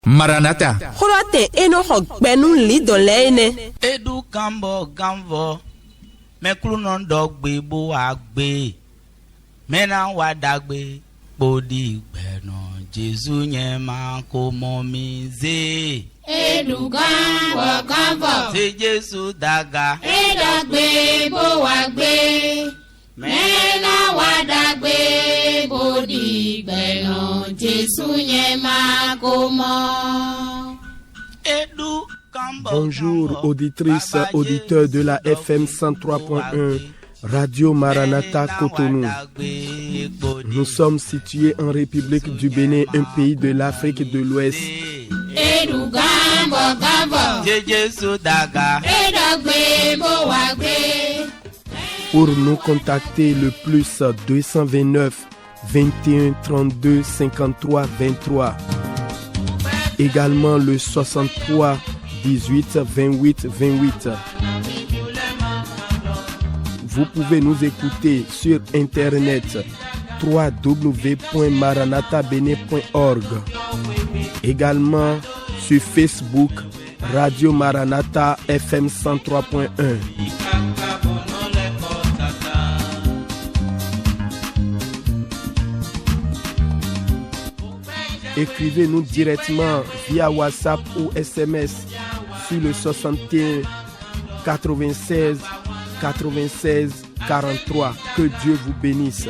Maranatha. Croate enoch benu lidolene. Edu kambo gamvo. Meklunon dogbe bo agbe. Mena wadagbe. Bodi beno. Jesu nyema komomize. Edu gambo. Se Jesu daga. Edagbe bo agbe. Mena wadagbe bodi beno Jesu nyema komo. Bonjour auditrices, auditeurs de la FM 103.1 Radio Maranatha Cotonou. Nous sommes situés en République du Bénin, un pays de l'Afrique de l'Ouest. Edu gambo. Jesu daga. Edagbe bo agbe. Pour nous contacter, le plus 229 21 32 53 23. Également le 63 18 28 28. Vous pouvez nous écouter sur internet www.maranathabene.org. Également sur Facebook Radio Maranatha FM 103.1. Écrivez-nous directement via WhatsApp ou SMS sur le 61 96 96 43. Que Dieu vous bénisse.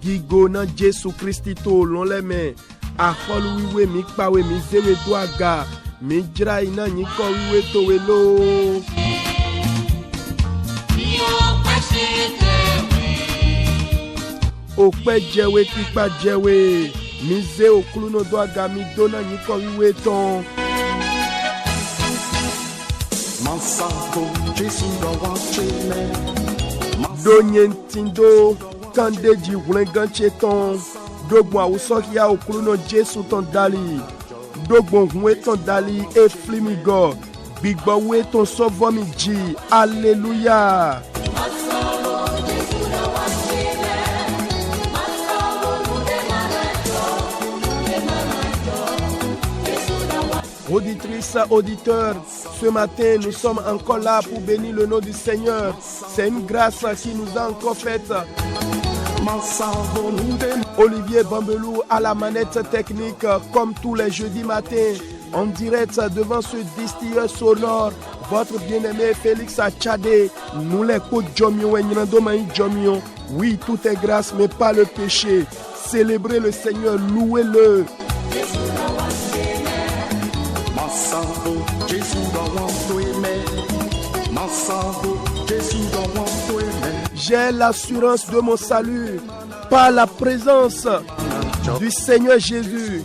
Gigo na Jésus Christito l'on les met. Afol wiwe mi pawe mi zewe doaga. Mi jira ina nyi ko wiwe to welo. Ope jewe pipa jewe. Mi ze okulu no doaga mi dona nyi ko wiwe ton. Donyen tindo kande ji wulengan cheton. Dogwa usokia okulu no Jesu ton dali. Dogbon hwe ton dali e flimigo. Bigba we ton sovomi ji. Alléluia. Auditrices, auditeurs, ce matin, nous sommes encore là pour bénir le nom du Seigneur. C'est une grâce qui nous a encore faite. Olivier Bambelou à la manette technique, comme tous les jeudis matins, en direct devant ce distilleur sonore, votre bien-aimé Félix Achadé. Nous l'écoute Jomio et Nyandomaï Jomio. Oui, tout est grâce, mais pas le péché. Célébrez le Seigneur, louez-le. J'ai l'assurance de mon salut par la présence du Seigneur Jésus.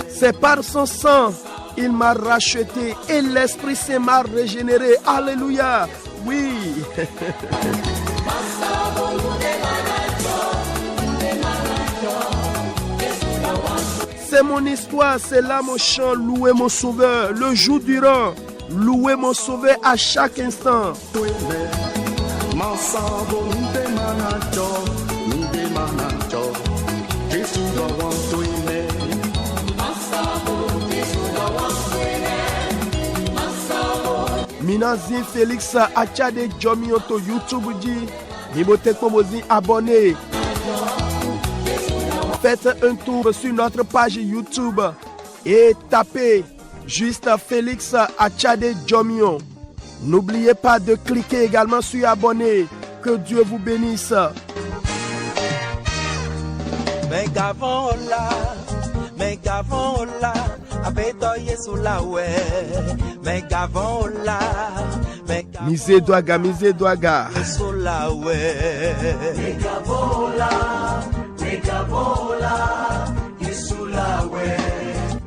C'est par son sang il m'a racheté et l'Esprit Saint m'a régénéré. Alléluia. Oui. C'est mon histoire, c'est là mon chant, louer mon sauveur. Le jour durant, louer mon sauveur à chaque instant. Minazi Félix Achade Jomio to YouTube dit, Nibote Komozi abonné. Faites un tour sur notre page YouTube et tapez juste Félix Achade Jomio. N'oubliez pas de cliquer également sur abonner. Que Dieu vous bénisse. Mise doaga.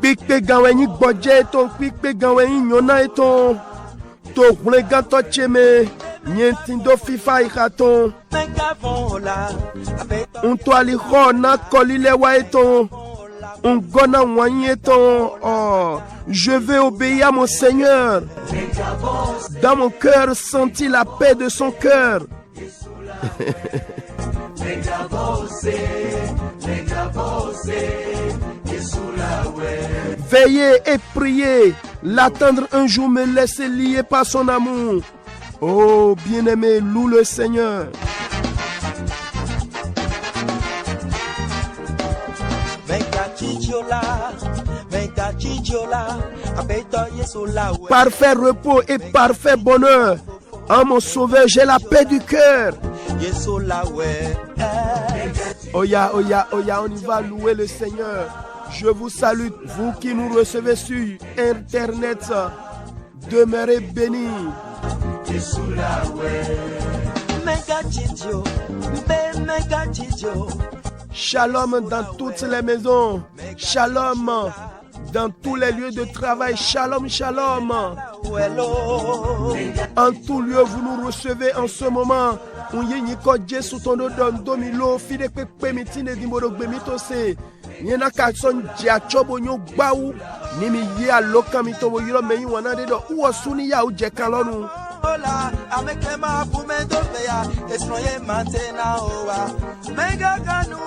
Pikpe gaweni bodje ton, pikpe gaweni nyona eton. To hulegan to cheme, nyentindo fifa ikaton. Untoali ho na kolile wa eton. Ungona wanyi eton. Oh, Je veux obéir à mon Seigneur. Dans mon cœur, sentis la paix de son cœur. Veillez et priez, l'attendre un jour me laisser lier par son amour. Oh, bien-aimé, loue le Seigneur. Parfait repos et parfait bonheur. En mon sauveur, j'ai la paix du cœur. Oya, oya, oya, on y va louer le Seigneur. Je vous salue, vous qui nous recevez sur Internet. Demeurez bénis. Shalom dans toutes les maisons. Shalom dans tous les lieux de travail. Shalom, shalom. En tout lieu, vous nous recevez en ce moment. Yena kakson jachobo nyo gbawu nimi ye aloka mi to yiro meyin wana de do uwo suni ya uje kan lonu ola amekema bumendo beya esnoye mantena owa mega kanu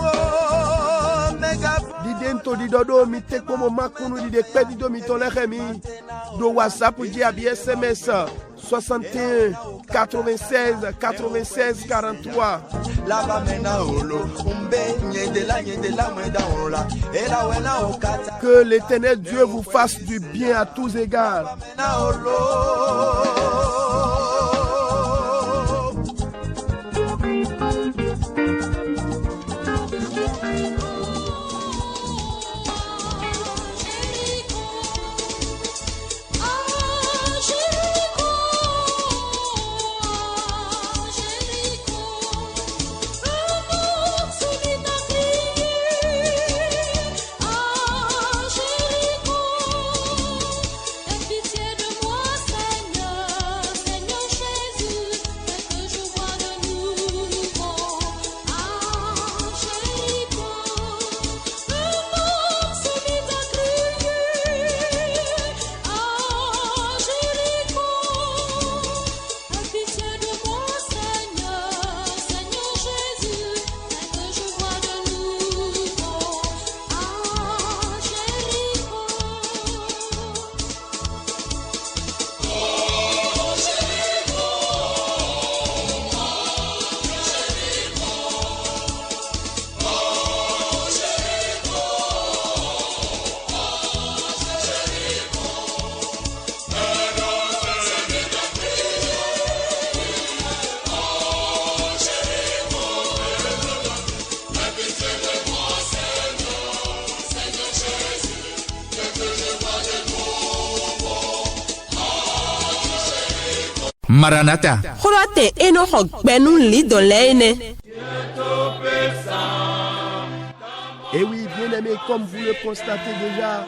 mega didento didodo mi tekomo makunu dide pedido mi to lehemi do WhatsApp di abi SMS 61 96 96 43. Que l'Éternel Dieu vous fasse du bien à tous égards. Maranatha. Croate enoho gbenu li dolene. Et oui, bien-aimés, comme vous le constatez déjà,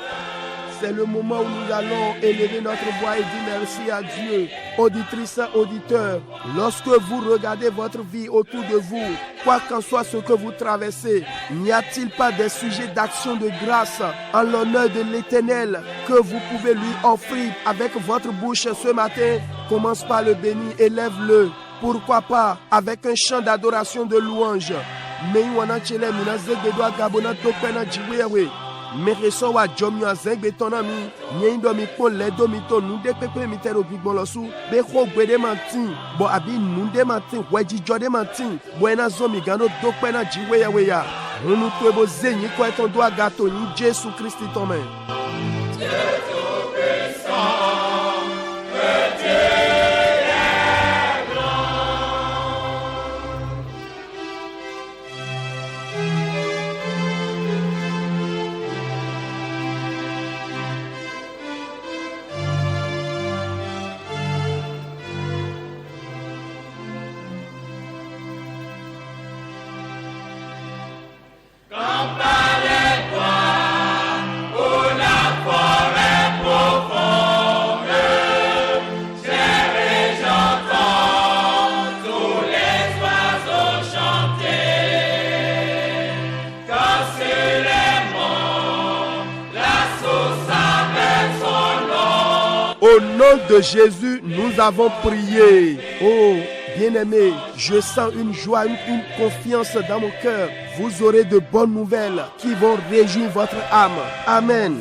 c'est le moment où nous allons élever notre voix et dire merci à Dieu. Auditrices, auditeurs, lorsque vous regardez votre vie autour de vous, quoi qu'en soit ce que vous traversez, n'y a-t-il pas des sujets d'action de grâce en l'honneur de l'Éternel que vous pouvez lui offrir avec votre bouche ce matin? Commence par le bénir, élève-le. Pourquoi pas avec un chant d'adoration de louange. Mereso wa jomi azengbe tonami nyendo mi pon le do mi to nu de pepe mi tero gbigbon losu be ko gbede mantin bo abi nu de mantin weji jode mantin bo ena zo mi gano do pe na jiwe ya we ya nu to bo zenyi ko eton do agato ni Jésus Christ tomen. Comparez-toi, pour la forêt. Au nom de Jésus, nous avons prié. Oh, bien-aimés, je sens une joie, une confiance dans mon cœur. Vous aurez de bonnes nouvelles qui vont réjouir votre âme. Amen.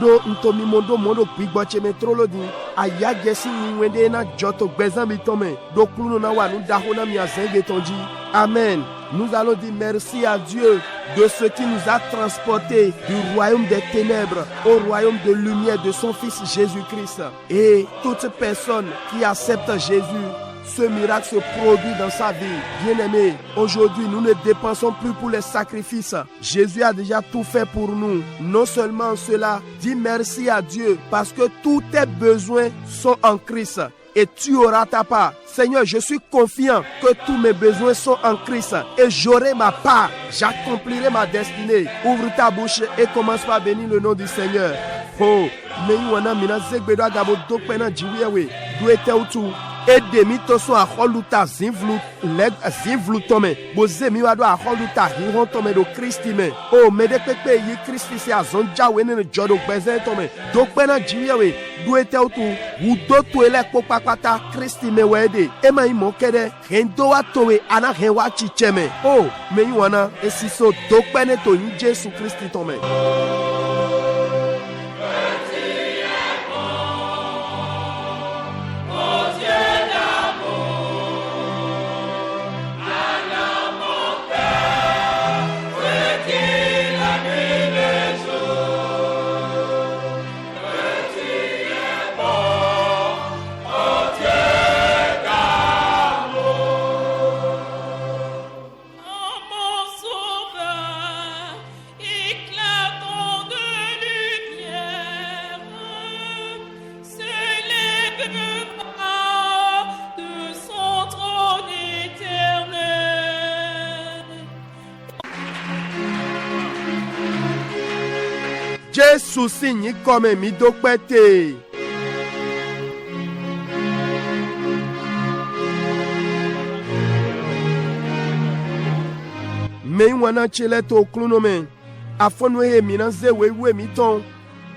Do ntomi mondo pigboche metrolodi aya gesi wende na joto gbezan bitome do kulu na wa nu dahona mi azenge tonji. Amen. Nous allons dire merci à Dieu de ce qui nous a transportés du royaume des ténèbres au royaume de lumière de son Fils Jésus-Christ. Et toute personne qui accepte Jésus, ce miracle se produit dans sa vie. Bien-aimé, aujourd'hui, nous ne dépensons plus pour les sacrifices. Jésus a déjà tout fait pour nous. Non seulement cela, dis merci à Dieu parce que tous tes besoins sont en Christ. Et tu auras ta part. Seigneur, je suis confiant que tous mes besoins sont en Christ et j'aurai ma part. J'accomplirai ma destinée. Ouvre ta bouche et commence par bénir le nom du Seigneur. Oh, mais wana mina zegbedo agabo dokpena jiwewe. Douete utu. Edemi toso a holuta zinvlu tome. Boze mi wado a holuta hiron tome do Christi me. Oh, me de pepe yi Christi se a zonja wene ne jodo bezen tome. Dokpena jiwewe. Douete utu. Wudo tuele kokpakpata Christi me wede. Ema imo kede. Hendo wa towe ana hewa chicheme. Oh, me wana esiso dokpene to yi Jesu Christi tome. Jésus signe comme mi dokpete. Me wana chele to klunome. Afonu he minanze we miton.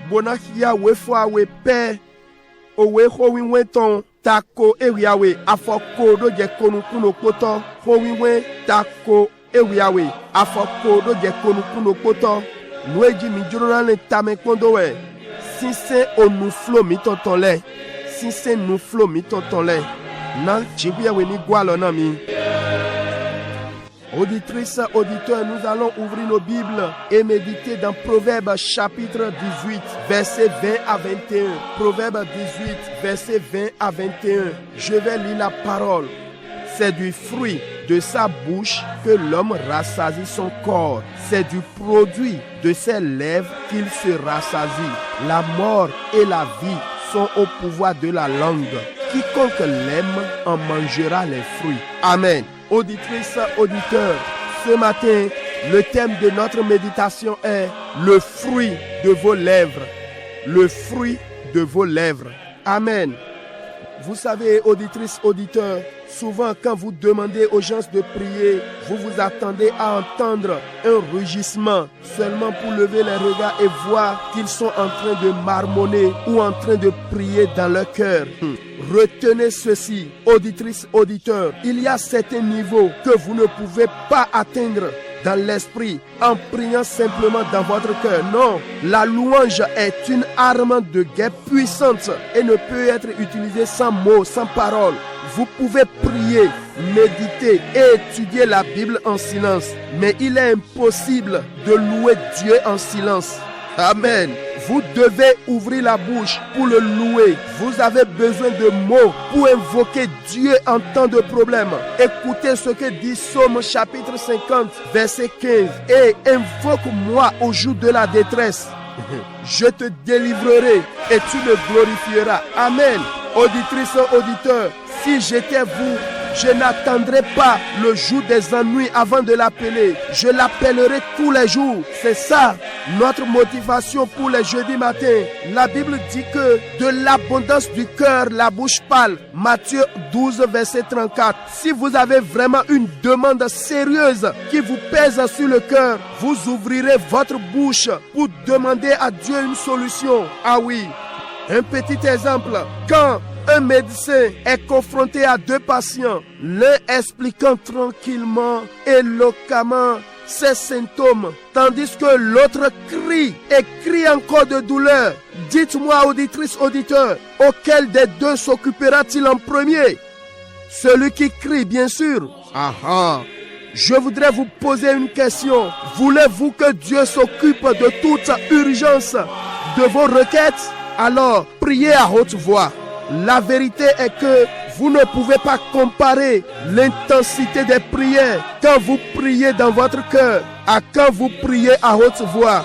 Bona hia we fo we pe. O we ho wi weton. Tako ewiawe afoko do je konu kuno poto. Ho wi we tako ewiawe afoko do je konu kuno poto. Noueji mi jurona le tame kondo we. Sinse o nou flo mi tonton le. Sinse nou flo mi tonton le. Na chibuya we ni gwalo na mi. Auditrices, auditeurs, nous allons ouvrir nos Bibles et méditer dans Proverbes chapitre 18, versets 20 à 21. Proverbes 18, versets 20 à 21. Je vais lire la parole. C'est du fruit de sa bouche que l'homme rassasie son corps. C'est du produit de ses lèvres qu'il se rassasie. La mort et la vie sont au pouvoir de la langue. Quiconque l'aime en mangera les fruits. Amen. Auditrices, auditeurs, ce matin, le thème de notre méditation est le fruit de vos lèvres. Le fruit de vos lèvres. Amen. Vous savez, auditrices, auditeurs, souvent quand vous demandez aux gens de prier, vous vous attendez à entendre un rugissement seulement pour lever les regards et voir qu'ils sont en train de marmonner ou en train de prier dans leur cœur. Retenez ceci, auditrices, auditeurs, il y a certains niveaux que vous ne pouvez pas atteindre dans l'esprit en priant simplement dans votre cœur. Non, la louange est une arme de guerre puissante et ne peut être utilisée sans mots, sans paroles. Vous pouvez prier, méditer et étudier la Bible en silence, mais il est impossible de louer Dieu en silence. Amen. Vous devez ouvrir la bouche pour le louer. Vous avez besoin de mots pour invoquer Dieu en temps de problème. Écoutez ce que dit Psaume chapitre 50, verset 15. Et invoque-moi au jour de la détresse. Je te délivrerai et tu me glorifieras. Amen. Auditrices, auditeurs, si j'étais vous, Je n'attendrai pas le jour des ennuis avant de l'appeler. Je l'appellerai tous les jours. C'est ça notre motivation pour les jeudis matins. La Bible dit que de l'abondance du cœur, la bouche parle. Matthieu 12, verset 34. Si vous avez vraiment une demande sérieuse qui vous pèse sur le cœur, vous ouvrirez votre bouche pour demander à Dieu une solution. Ah oui, un petit exemple. Quand un médecin est confronté à deux patients, l'un expliquant tranquillement et éloquemment ses symptômes, tandis que l'autre crie et crie encore de douleur. Dites-moi, auditrice, auditeur, auquel des deux s'occupera-t-il en premier? Celui qui crie, bien sûr. Je voudrais vous poser une question. Voulez-vous que Dieu s'occupe de toute urgence de vos requêtes? Alors, priez à haute voix. La vérité est que vous ne pouvez pas comparer l'intensité des prières quand vous priez dans votre cœur à quand vous priez à haute voix.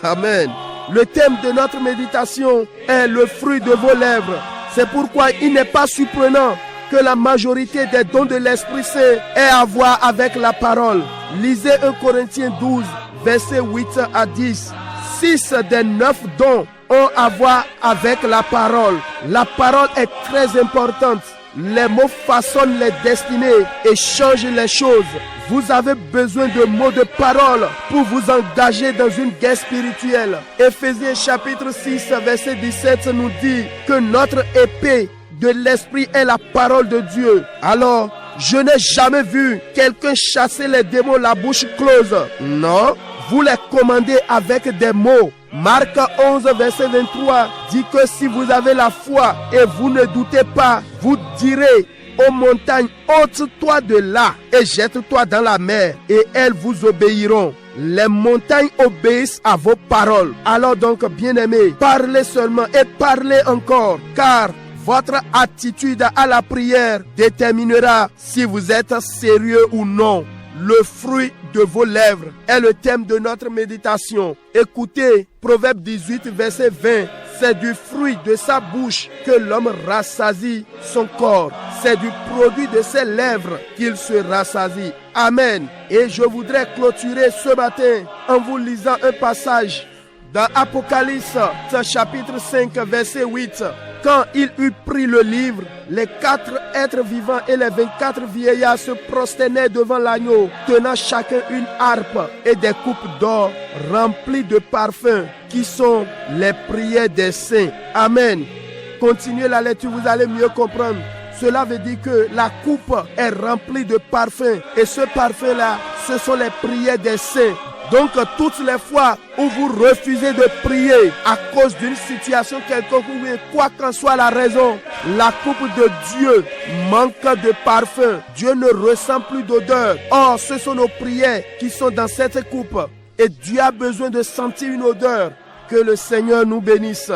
Amen. Le thème de notre méditation est le fruit de vos lèvres. C'est pourquoi il n'est pas surprenant que la majorité des dons de l'Esprit Saint aient à voir avec la parole. Lisez 1 Corinthiens 12, versets 8 à 10. 6 des 9 dons ont à voir avec la parole. La parole est très importante. Les mots façonnent les destinées et changent les choses. Vous avez besoin de mots de parole pour vous engager dans une guerre spirituelle. Éphésiens chapitre 6, verset 17 nous dit que notre épée de l'esprit est la parole de Dieu. Alors, je n'ai jamais vu quelqu'un chasser les démons la bouche close. Non, vous les commandez avec des mots. Marc 11, verset 23 dit que si vous avez la foi et vous ne doutez pas, vous direz aux montagnes, ôte-toi de là et jette-toi dans la mer, et elles vous obéiront. Les montagnes obéissent à vos paroles. Alors donc, bien-aimés, parlez seulement et parlez encore, car votre attitude à la prière déterminera si vous êtes sérieux ou non. Le fruit de vos lèvres est le thème de notre méditation. Écoutez, Proverbe 18, verset 20. C'est du fruit de sa bouche que l'homme rassasie son corps. C'est du produit de ses lèvres qu'il se rassasie. Amen. Et je voudrais clôturer ce matin en vous lisant un passage dans Apocalypse, chapitre 5, verset 8. Quand il eut pris le livre, les 4 êtres vivants et les 24 vieillards se prosternaient devant l'agneau, tenant chacun une harpe et des coupes d'or remplies de parfums, qui sont les prières des saints. Amen. Continuez la lecture, vous allez mieux comprendre. Cela veut dire que la coupe est remplie de parfums, et ce parfum-là, ce sont les prières des saints. Donc, toutes les fois où vous refusez de prier à cause d'une situation quelconque, quoi qu'en soit la raison, la coupe de Dieu manque de parfum. Dieu ne ressent plus d'odeur. Or, ce sont nos prières qui sont dans cette coupe. Et Dieu a besoin de sentir une odeur. Que le Seigneur nous bénisse.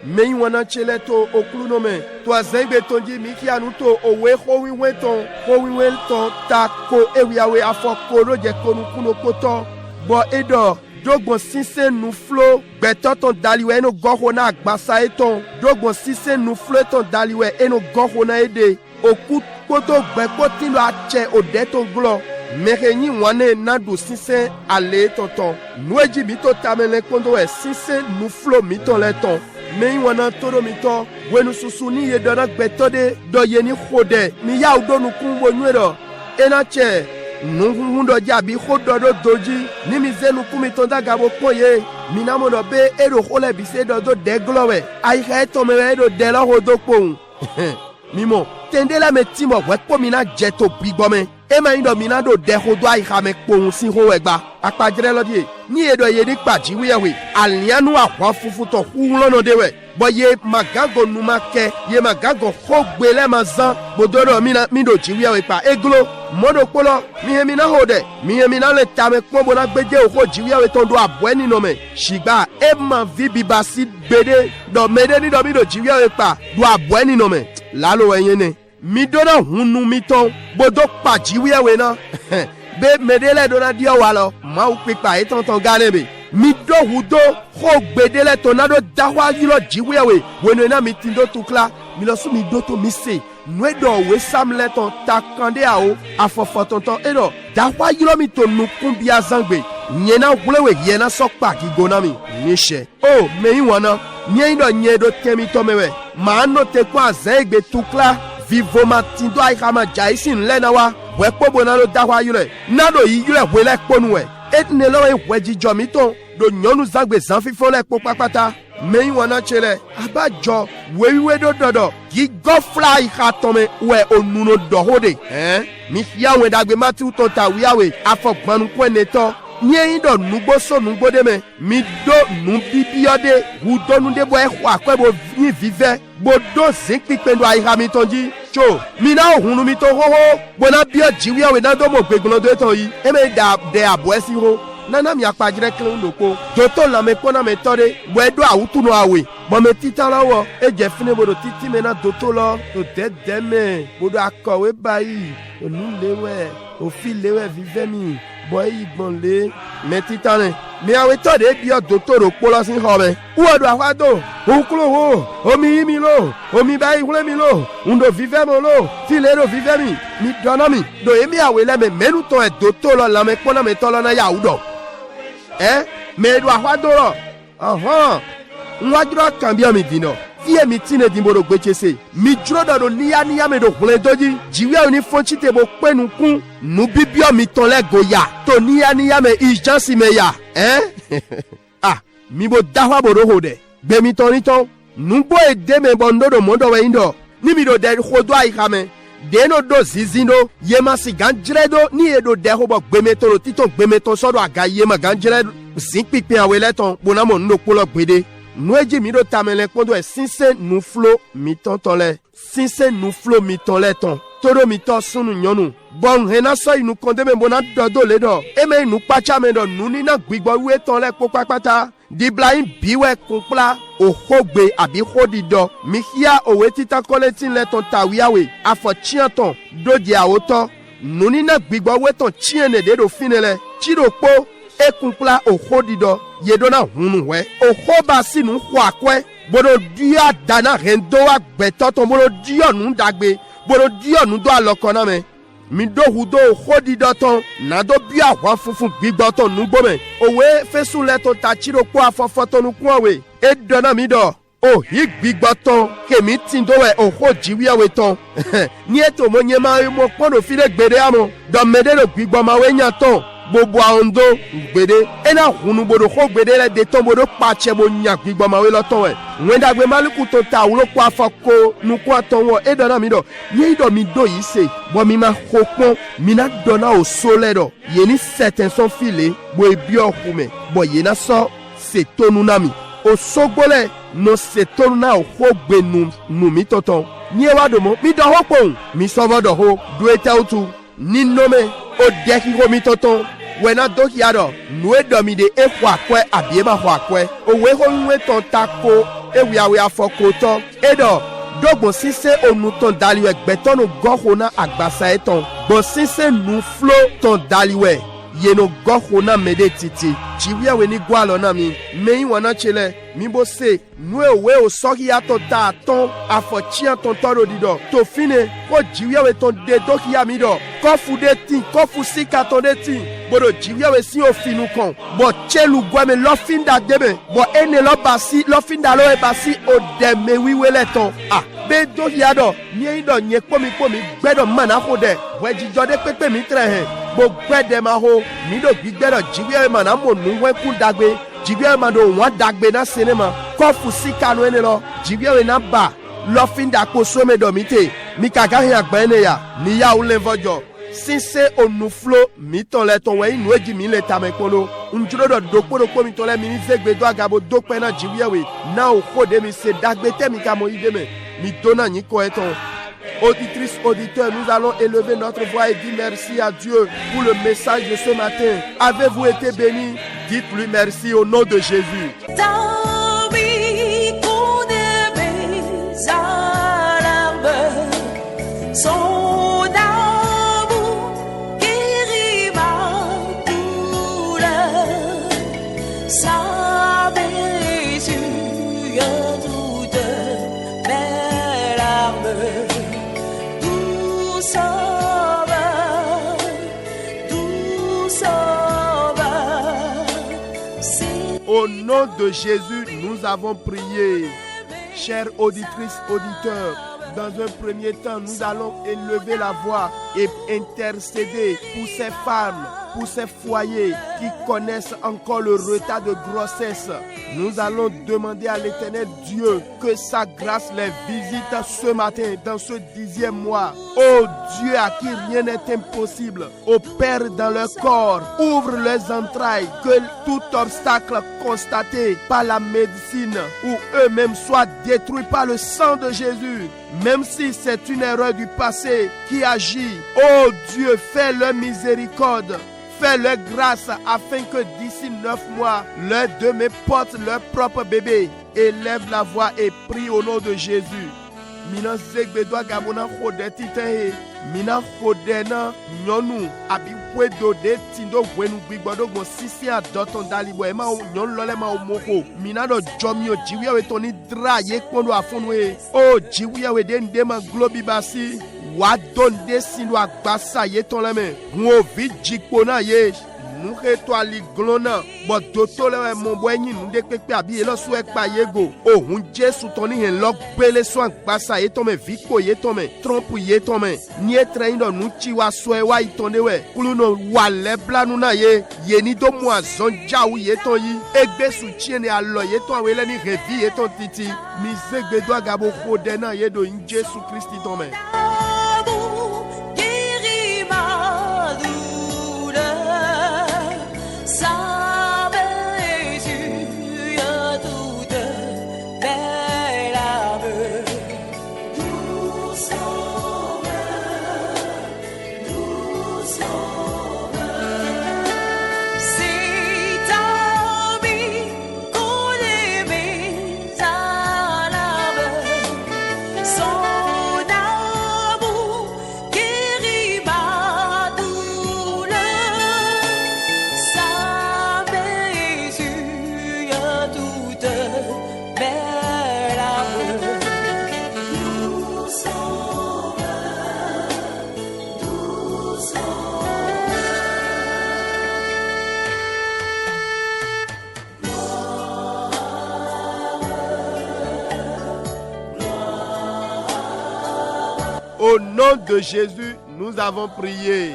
Mei wana cheleto oklunome to azembe tonji miki anuto owe howiwe ton tako ewiawe afokoro je konukuno koto bo edo dogbon sise nu flo gbeto ton daliwe eno gohona agbasa eton dogbon sise nu flo ton daliwe eno gohona ede oku koto gbeko tilo ache ode ton glo merenyi wane nadu sise ale tonton nueji mito tamele kondo e sise nu flo mito le ton Mei wana toro mito wenu susuni ye dona gbetode do yeni khode mi ya udo nu kunwo nwero enache nundo jabi khodo do doji ni mi zenu kumito daga bo poye minamo no be ero khole bise do deglowe ai khaito me do de lo hodo pon mimo tendela metimo wepo mina jeto bigbome ema indo mina do de hodo ai khame pon si ho egba apajire lodie ni edo ye ni pajiwe alianu akwa fufu to hulono dewe boye magago numake ye magago khogbele mazan bodoro mina mido jiwe pa eglo modo polo mihemina hode mihemina le tame kpobo na gbeje oko jiwe tondo abweni no me shigba ema vibibasi bede do mede ni do mido jiwe pa do abweni no me lalo enyene midona hunu miton bodo pajiwe na be medele dona dio walo ma upipa etonton ganebe mi do hudo ho gbedele tonado dawa yilo jiwewe wenu na mitindo tukla mi lo su mi doto mi se nwe do we sam le ton ta kande a o afofo tonton e do da wa yilo mi to nu kun bi azangbe nyena wlewe yena sokpa ki gonami nishe o meyin wona nyen do nyedo temi to mewe ma no te kwa zegbe tukla vivo matindo ai kama jaisin lenawa we pobo na lo da wa yule na do yi yule we le ponu we etne lo e weji jomi ton do nyonu zagbe zan fifo le po papata meyin wona chele abajo wewiwe do dodo gi gofla i khatome we onuno dohode mi fia we dagbe mati to ta wiawe afogbanu ko neto nyen do nugbo so nugbo de me mi do nu bibiode hu do nu de bo e kwa kwe bo ni vive bo do zin pipendo ai ha mi tonji cho mi na ohunu mi to hoho bo na bio jiwi we na do mo gbegbon do etan yi e me da de abo esi ho nana mi apajire kle ndoko joto la me pona me tore bo edo awutu no awe bo me titan lawo e je fine bodo titi me na doto lo to de me bodo akowe bayi onu lewe o fi lewe vive mi boy igbon le me titane mi awe tore bi doto ro polo sin ho me wo do afado o kulo wo omi mi lo omi bayi hule mi lo undo vive mo lo ti le ro vive mi dona mi do emi awe le me menu to e doto lo la me pona me tolo na ya udo me do afado ro nwajiro kambia mi dino vie mi tine dimboro gbechese mi juro do niya me do hule doji jiwe oni fonchi te bo penu kun nu bibio mi ton le goya to niya me ijansi me ya mi bo dawa bo ro hode gbe mi ton niton nu bo ede me bondo do mondo we indo ni mi do de hodo ai kame de no do zizindo yema si ganjredo ni edo de ho bo gbe me to titon gbe me to sodo aga yema ganjredo sin pipe awele ton bonamo ndo polo gbede nueji mi do tamele kondo e sinse nu flo mi tonton le sinse nu flo mi ton le ton todo mi to sunu nyonu bon hena so inu konde me bona dodo le do e me nu pacha me do nu ni na gbigbo we ton le popapata di blain biwe kunpla o hogbe abi hodido mi hia owe tita koletin le ton tawiawe afo chianton do di awoto nu ni na gbigbo we ton chiene de do finele chiro po ekumpla ohodido yedona hunu we ohoba sinu kwakwe bodo dia dana rendo agbeto to bodo dio nu dagbe bodo dio nu do alokona me mi do hudo ohodido ton na do bia wa funfun gbigbo to nu gbo me owe fesun le to tachiro po afofo to nu kun we e dona mi do o hi gbigbo ton kemi tindo we ohojiwi awe ton ni eto mo nye ma mo pono file gbede amo do mede do gbigbo ma we nya ton gbogbo ahondo gbede ena hunu bodo ko gbede le de ton bodo pache bo nya gbigbo ma we lo ton we wendagbe maliku to ta wulo kwa afoko nu kwa ton wo e dona mi do ni do mi do yi se bo mi ma kokon mi na dona o sole do ye ni certain son file bo ebi okume bo ye na so se tonu na mi o sogbole no se tonu na o ko gbe nu mi toton ni e wa do mo mi do ho pon mi so bo do ho do e ta utu ni nome o de ki ho mi toton wena doki ado nwe domi de ekwa kwe abiema kwa kwe owe ho nwe ton tako ewi awe afoko to edo dogbo sise onu ton daliwe gbetonu goho na agbasa eton bo sise nu flo ton daliwe yeno goho na mede titi jiwe we ni gwalo na mi meyin wona chele mi bo se nwe owe o soki ato ta ton afo chian ton toro dido to fine ko jiwe we ton de doki ya mi do ko fu de tin ko fu sika ton de tin bodo jiwe we si o finu kon bo chelu gwame lo finda debe bo ene lo basi lo finda lo e basi o de me wiwe le ton be doki ya do ni do nye pomi gbedo mana ko de we jijode pepe mi tre he bo gbede ma ho mi do gbigbedo jiwe mana mo nu we kun dagbe jiwe ma do won dagbe na cinema ko fu sika no ene lo jiwe na ba lo finda ko so me do mi te mi kaka hin agba ene ya ni ya o le vojo sinse onuflo mi ton le ton we inu eji mi le ta me polo njuro do dopo mi ton le mi ni zegbe do agabo do pe na jiwe we na o kode mi se dagbe te mi ka mo ide me mi dona yin ko eton. Auditrices, auditeurs, nous allons élever notre voix et dire merci à Dieu pour le message de ce matin. Avez-vous été bénis? Dites-lui merci au nom de Jésus. Au nom de Jésus, nous avons prié. Chères auditrices, auditeurs, dans un premier temps, nous allons élever la voix et intercéder pour ces femmes, pour ces foyers qui connaissent encore le retard de grossesse. Nous allons demander à l'Éternel Dieu que sa grâce les visite ce matin dans ce 10e mois. Oh Dieu à qui rien n'est impossible, opère dans leur corps, ouvre leurs entrailles, que tout obstacle constaté par la médecine ou eux-mêmes soit détruit par le sang de Jésus. Même si c'est une erreur du passé qui agit, oh Dieu, fais-leur miséricorde. Fais-leur grâce afin que d'ici 9 mois, leurs deux mains portent leur propre bébé. Élève la voix et prie au nom de Jésus. Mina zegbedoa gabona khode titen mina khode na nyonu abi wedo de tindo wenu gbigbodo go sisi adoton dalibo e ma nyon lole ma omoko mina do jomio jiwiya we toni dra ye kondo afonwe o jiwiya we de ndema globi basi wa donde sinu agbasa ye ton leme wo vi jikpo na ye nous rétoili glona bo doto le mon boyni nous de pepe abi e lo so e pa yego o hun Jesu toni hen lo gbele so agbasa ye ton me viko ye ton me trompe ye ton me ni e train do nu chi wa so e wa itonde we kulu no wa le bla nu na ye ni do mo azon jawu ye ton yi egbe su chi ni alo ye ton we le ni revi ye ton titi mi zegbe do agabo khode na ye do in Jesu Christi ton me. Au nom de Jésus, nous avons prié.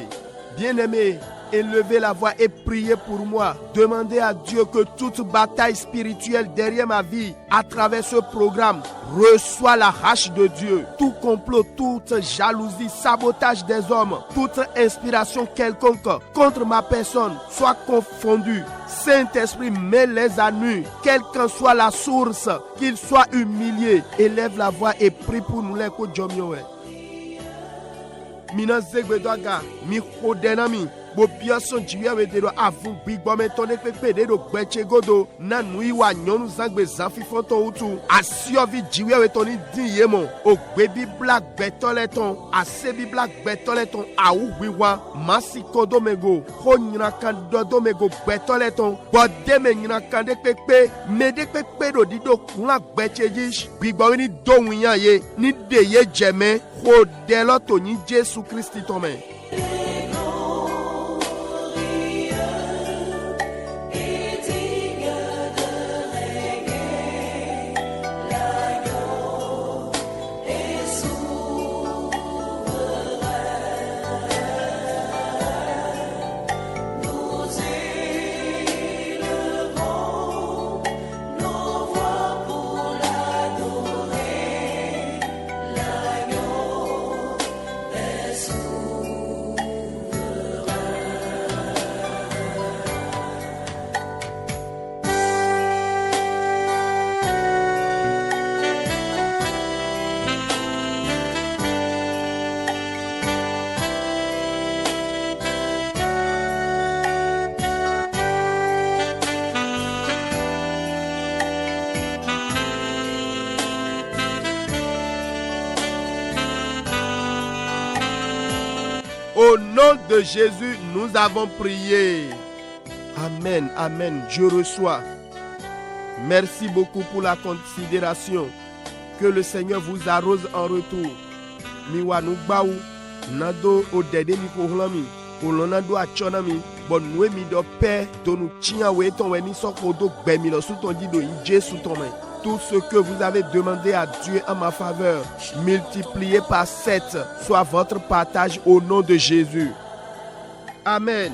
Bien-aimés, élevez la voix et priez pour moi. Demandez à Dieu que toute bataille spirituelle derrière ma vie, à travers ce programme, reçoit la hache de Dieu. Tout complot, toute jalousie, sabotage des hommes, toute inspiration quelconque contre ma personne soit confondue. Saint-Esprit, mets-les à nu, quelle qu'en soit la source, qu'ils soient humiliés. Élève la voix et prie pour nous les kodjomiowe. Mina zegbedoaga mi khodenami bo biason jiya we de do avun gbigbo me to ne pepe de do gbeche godo na nui wa nyonu zangbe zanfi fonto utu asiovi jiya we to ni din ye mo ogbe bi black betoleton asebi black betoleton awu wiwa masikodo mego ho nyina kan dodo mego betoleton bode me nyina kan de pepe me de pepe do dido kunla gbeche ji gbigbo ni do wiyan ye ni de ye jeme ho de lo to ni Jesu Christi to me. Au nom de Jésus, nous avons prié. Amen, amen, je reçois. Merci beaucoup pour la considération. Que le Seigneur vous arrose en retour. Miwa nugbaou, nado odede mi kohlami, olonado achonami, Bon nous mi do père do nous tient ouais ton ouais ni so ko do gbe mi lo sous ton dit do Jésus ton main. Tout ce que vous avez demandé à Dieu en ma faveur, multiplié par 7, soit votre partage au nom de Jésus. Amen.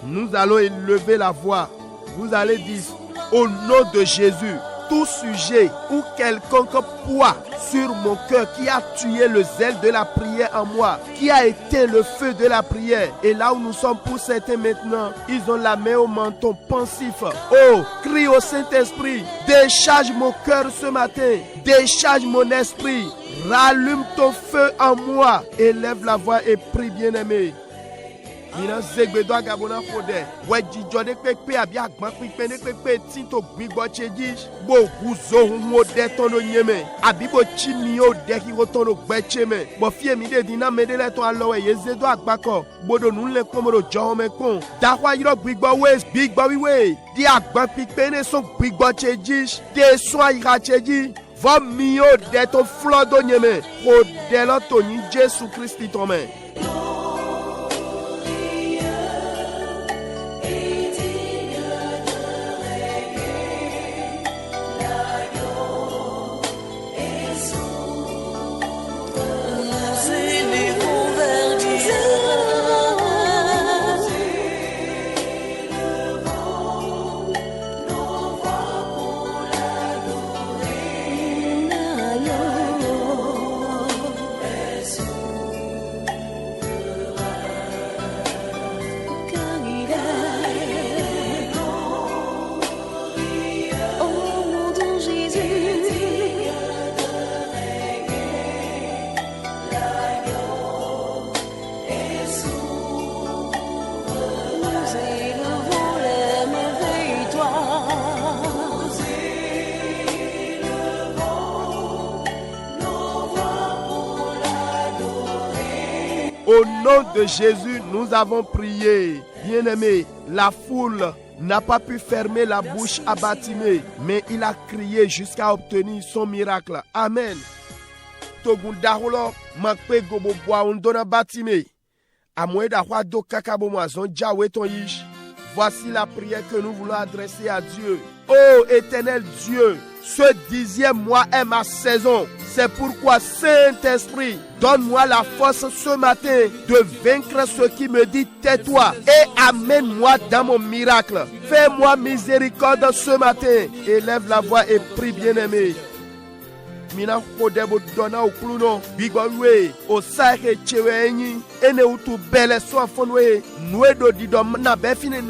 Nous allons élever la voix. Vous allez dire, au nom de Jésus, tout sujet ou quelconque poids sur mon cœur qui a tué le zèle de la prière en moi, qui a éteint le feu de la prière. Et là où nous sommes pour certains maintenant, ils ont la main au menton pensif. Oh, crie au Saint-Esprit, décharge mon cœur ce matin, décharge mon esprit, rallume ton feu en moi. Élève la voix et prie, bien-aimé. Mina zegbe do agabona fode we jijode pepe abi agban pipe ne pepe tin to gbigbo cheji bo guzo hun ode ton no nyeme abi bo chini o de ki roton no gbecheme bo fie mi de dina medele to alowe yeze do agbako bodo nu le komoro jo me kon da kwa yiro gbigbo we gbigbo wiwe di agban pipe ne so gbigbo cheji de so ayira cheji va mi o de to flo do nyeme o de lo to ni Jésus Christ ton men. Au nom de Jésus, nous avons prié. Bien-aimé, la foule n'a pas pu fermer la bouche à Bartimée, mais il a crié jusqu'à obtenir son miracle. Amen. Togundahulo makpe gobo boa ondona Bartimée. Amoueda do kakabo moazon jawe ton yish. Voici la prière que nous voulons adresser à Dieu. Ô éternel Dieu, ce 10e mois est ma saison. C'est pourquoi, Saint-Esprit, donne-moi la force ce matin de vaincre ce qui me dit tais-toi et amène-moi dans mon miracle. Fais-moi miséricorde ce matin. Élève la voix et prie, bien-aimé. Mina kodebo dona okluno bigwawe o sahe chewenyi ene utu bele so afonwe nuedo didom na befine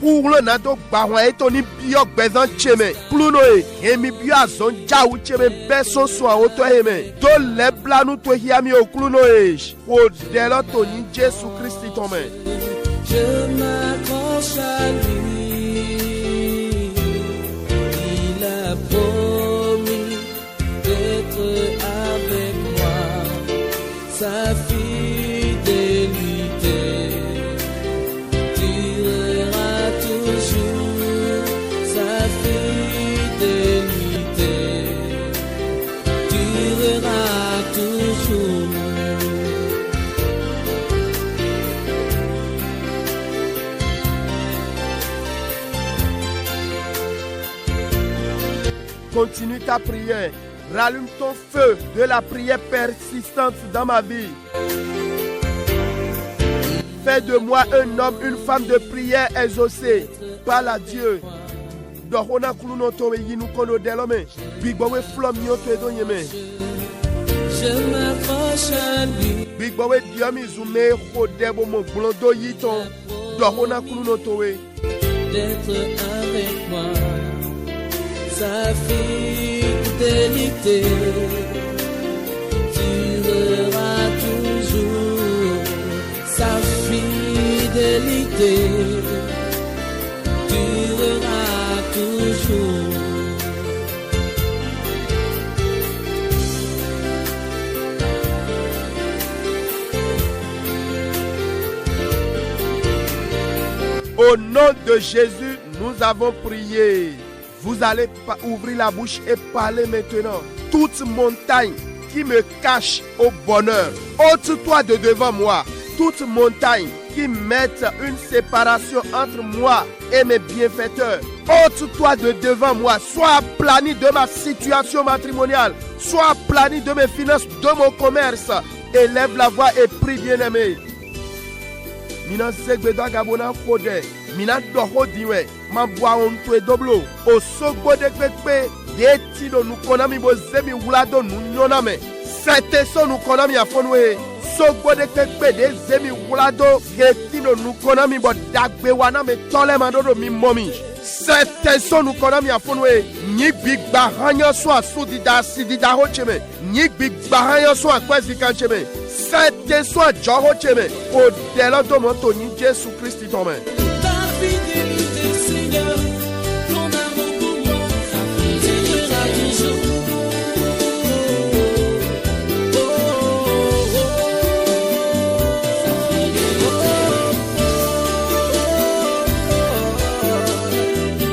ulo na do gbawan eto ni bio gbezan cheme kluno emi bio azon jawu cheme beso so awoto heme to leblanu to hiami okluno o delo to ni Jésus Christ ton main. Je m'accroche à lui, il a promis d'être avec moi, sa fidélité durera toujours, sa fidélité durera toujours. Continue ta prière. Rallume ton feu de la prière persistante dans ma vie. Fais de moi un homme, une femme de prière exaucée. Parle à Dieu. Je m'accroche à lui. D'être avec moi. Sa fidélité durera toujours, sa fidélité durera toujours. Au nom de Jésus, nous avons prié. Vous allez ouvrir la bouche et parler maintenant. Toute montagne qui me cache au bonheur, ôte-toi de devant moi. Toute montagne qui mettent une séparation entre moi et mes bienfaiteurs. Ôte-toi de devant moi, sois aplani de ma situation matrimoniale, sois aplani de mes finances, de mon commerce. Élève la voix et prie, bien-aimé. Mina zegbedo agabona kode, mina doho diwe, mabwa onto edoblo, osogbo de kpekpe, yeti do nukonami bozemi wulado nunyoname. Sete so nukonami afonwe, sogbo de kpekpe de zemi wulado, yeti do nukonami bo dagbe waname tole mandodo mi momi. Sete so nukonami afonwe, ni big bahanyo so asudida sidida hocheme, ni big bahanyo so akwezi kancheme. Sete so ajoho cheme, o delo do monto ni Jésus Christ tome. Ta fidélité, Seigneur, ton amour pour moi, durera toujours.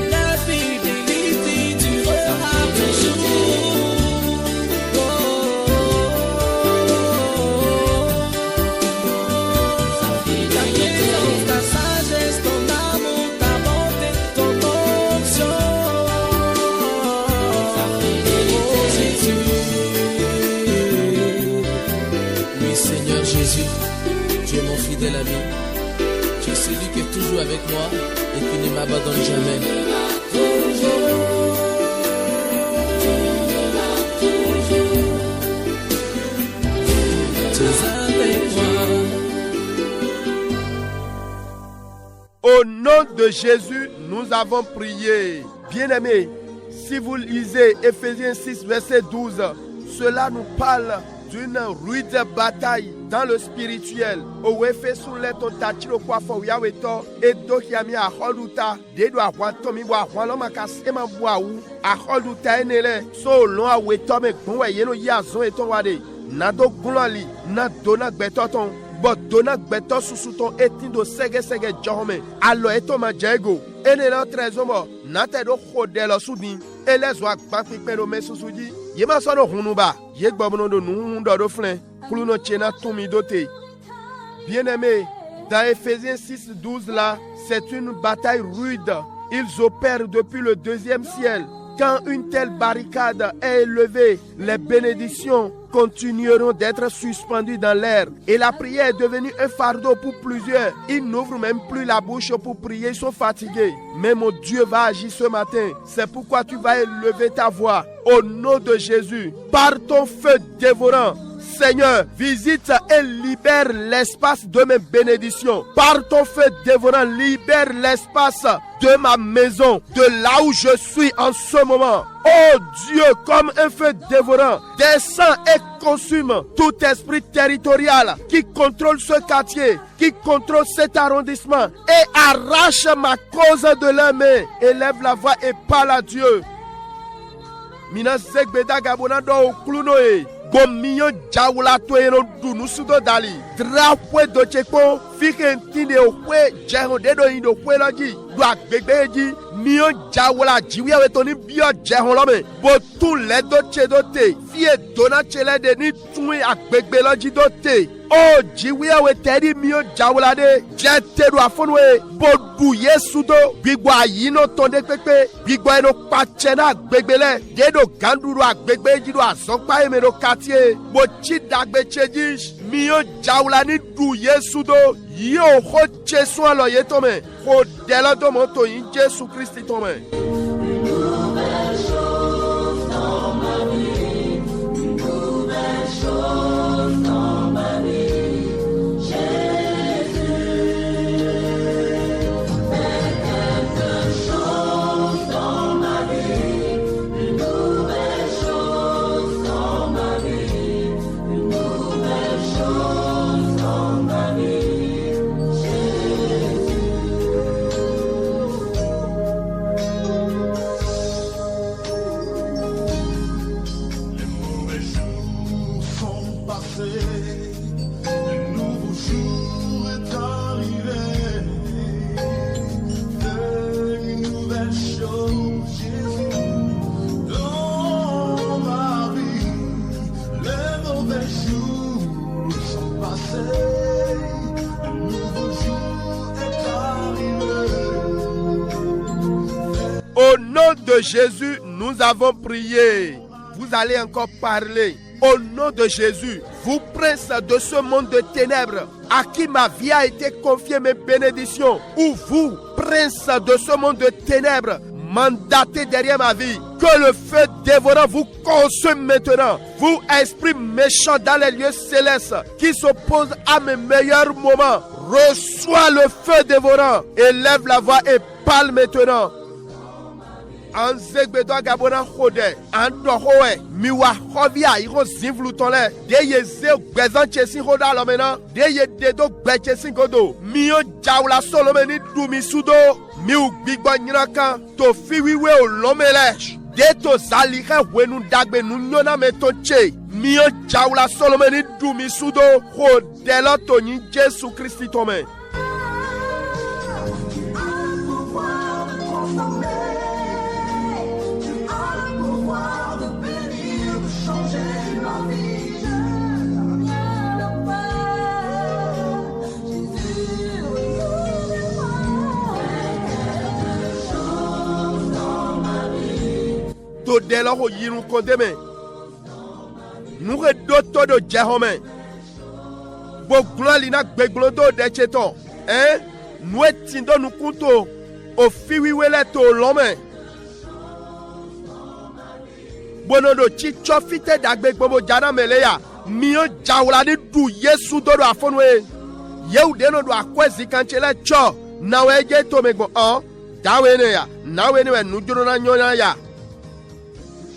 Ta fidélité durera toujours. Ta sagesse, ton amour, ta bonté, ton onction. Oh Jésus. Oui, Seigneur Jésus, tu es mon fidèle ami. Tu es celui qui est toujours avec moi et qui ne m'abandonne jamais. Tu es avec moi. Au nom de Jésus, nous avons prié. Bien-aimés, si vous lisez Ephésiens 6, verset 12, cela nous parle d'une rude bataille dans le spirituel. Au Ephésus leto tachiro kwa fo yaweto edo hiami a holuta dedo ahwanto mi wa hwalo makase ma buawu a holuta enele so lo aweto me gunwe yeno yazon eton wade nado gunlali na dona gbetoton bo dona gbeto susuton etindo sege sege jome alo eto ma jego enele trezomo na te do hodelo sudin elezo agba pipero mesusuji yema sono hunuba yegbono do nu do flen kluno chena tumi dote. Bien-aimés, dans Ephésiens 6, 12 là, c'est une bataille rude. Ils opèrent depuis le 2e ciel. Quand une telle barricade est élevée, les bénédictions continueront d'être suspendues dans l'air. Et la prière est devenue un fardeau pour plusieurs. Ils n'ouvrent même plus la bouche pour prier, ils sont fatigués. Mais mon Dieu va agir ce matin. C'est pourquoi tu vas élever ta voix. Au nom de Jésus, par ton feu dévorant, Seigneur, visite et libère l'espace de mes bénédictions. Par ton feu dévorant, libère l'espace de ma maison, de là où je suis en ce moment. Oh Dieu, comme un feu dévorant, descend et consume tout esprit territorial qui contrôle ce quartier, qui contrôle cet arrondissement et arrache ma cause de leurs mains. Élève la voix et parle à Dieu. Mina zegbeda gabona do oklunoe. Gomiyo jawula to eno dunu sudo dali. Drapwe do cheko fikentine okwe jeho dedo indo kweloji. Do agbegbeji miyo jawula jiwi awetoni bio jeho lome. Botu ledo chedote. Fie dona chele de ni tui agbegbeloji dote. Oh jiwi aweteri miyo jawula de. Jete do afonwe. Bodu yesudo. Bigwa yino tonde pepe. Bigwa eno pachena agbegbele. Dedo ganduru agbegbeji do azokpa emero katie. Bochi dagbe chejish. Miyo jawula ni du yesudo. Yo ho Jesu alo yetome. Ho delo do moto in Jésus Christ tome. Jours sont passés, de nouveaux jours. de Jésus, nous avons prié. Vous allez encore parler. Au nom de Jésus, vous prince de ce monde de ténèbres, à qui ma vie a été confiée, mes bénédictions, ou vous, prince de ce monde de ténèbres, mandaté derrière ma vie, que le feu dévorant vous consume maintenant. Vous, esprit méchant dans les lieux célestes, qui s'oppose à mes meilleurs moments, reçois le feu dévorant, élève la voix et parle maintenant. Anzegbedo gabona khode andohoe miwa khovia iro zivlutole de yeze gbezan chesi hoda lomena de yededo gbechesi godo mio jawla solomeni dumi sudo miu gbigbo nyiraka to fiwiwe olomele de to zalika wenu dagbe nu nyona metonche mio jawla solomeni dumi sudo hodelo to nyi Jesu Christi tome. De l'or yiru kondeme nous redoto de jehome bo glolina gbeglodo de cheton nous etindo nous kunto o fiwiwele to lome bono do chicho fite dagbe gbobo jana meleya mio jawla ni du Yesu do afonwe yeude no do akwezi kanchele cho na weje to megbo dawene ya na wene nu juro na nyonya ya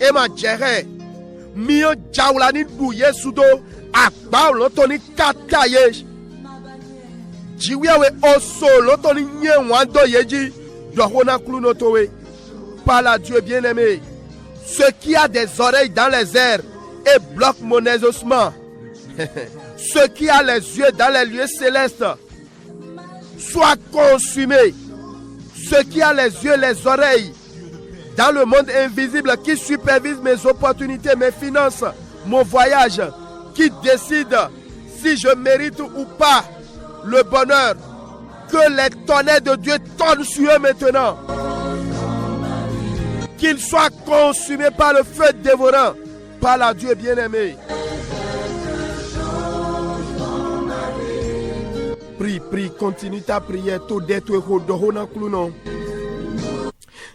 Ema jere mio jawla ni du Yesu do agba loto ni kataye jiwiawe oso loto ni nyewan do yeji dohona kluno towe. Parle à Dieu bien-aimé. Ce qui a des oreilles dans les airs et bloque mon exaucement. Ce qui a les yeux dans les lieux célestes soit consumé. Ce qui a les yeux, les oreilles dans le monde invisible, qui supervise mes opportunités, mes finances, mon voyage, qui décide si je mérite ou pas le bonheur, que les tonnerres de Dieu tombent sur eux maintenant. Qu'ils soient consumés par le feu dévorant. Parle à Dieu bien-aimé. Prie, continue ta prière. Tout détruire au dohona kluno.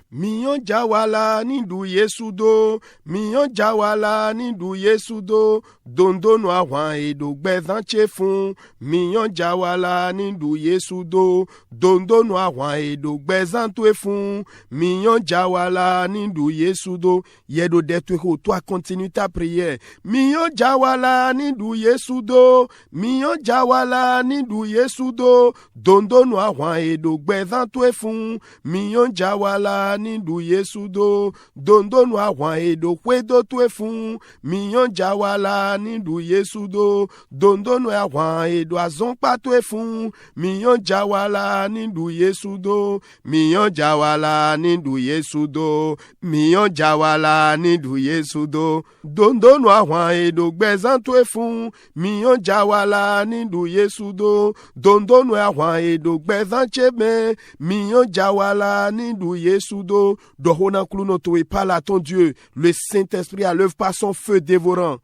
Miyon jawala ni du Yesu do, miyon jawala ni du Yesu do, dondo no awan e do gbezan chefun. Miyon jawala ni du Yesu do, dondo no awan e do gbezan tuefun. Miyon jawala ni du Yesu do, yedo detuho, toi continue ta prière. Miyon jawala ni du Yesu do, miyon jawala ni du Yesu do, dondo no awan e do gbezan tuefun. Miyon jawala ni du Yesu do, dondo no awan e do kwedo tuefun. Miyon jawala ni du Yesu do, dondo no awan e do azonpa tuefun. Miyon jawala ni du Yesu do, miyon jawala ni du Yesu do, miyon jawala ni du Yesu do, dondo no awan e do gbezan tuefun. Miyon jawala ni du Yesu do, dondo no awan e do gbezan cheme. Miyon jawala ni du Yesu do, dohona kluno to, et parle à ton Dieu. Le Saint-Esprit à l'œuvre par son feu dévorant.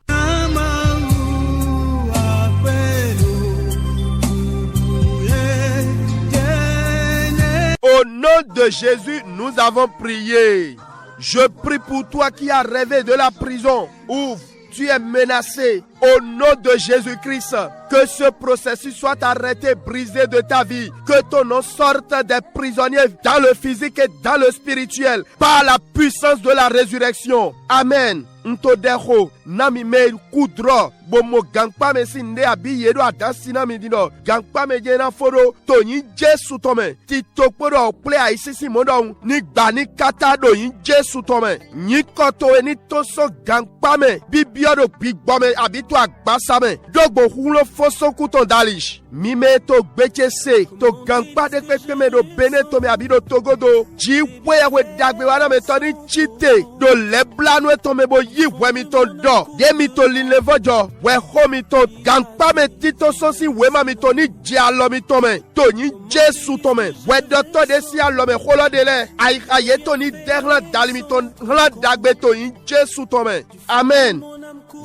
Au nom de Jésus, nous avons prié. Je prie pour toi qui as rêvé de la prison. Ouvre, tu es menacé. Au nom de Jésus-Christ, que ce processus soit arrêté, brisé de ta vie. Que ton nom sorte des prisonniers dans le physique et dans le spirituel, par la puissance de la résurrection. Amen. Ntodeho nami me kudro bomo gangpa me sinde abi yedo adasina mi dino gangpa me jena foro to yin Jesu tome ti tokporo ple aisisi modo ni gba ni kata do yin Jesu tome ni koto ni toso gangpa me bibiodo gbigbo me abi to agbasa me dogbo hulo foso kuton dalish mi me to gbechese to gangpa de pepe me do bene to me abi do togodo ji we dagbe wana me to ni chite do leblanu to me bo yi wemi to do mito de mito linlevojo we ho mito gangpa me tito sosi wema mito ni jialo mito me to ni Jesu to me we doto de si alo me holo de le aika yeto ni derla dalimito hla dagbe to ni Jesu to me. Amen.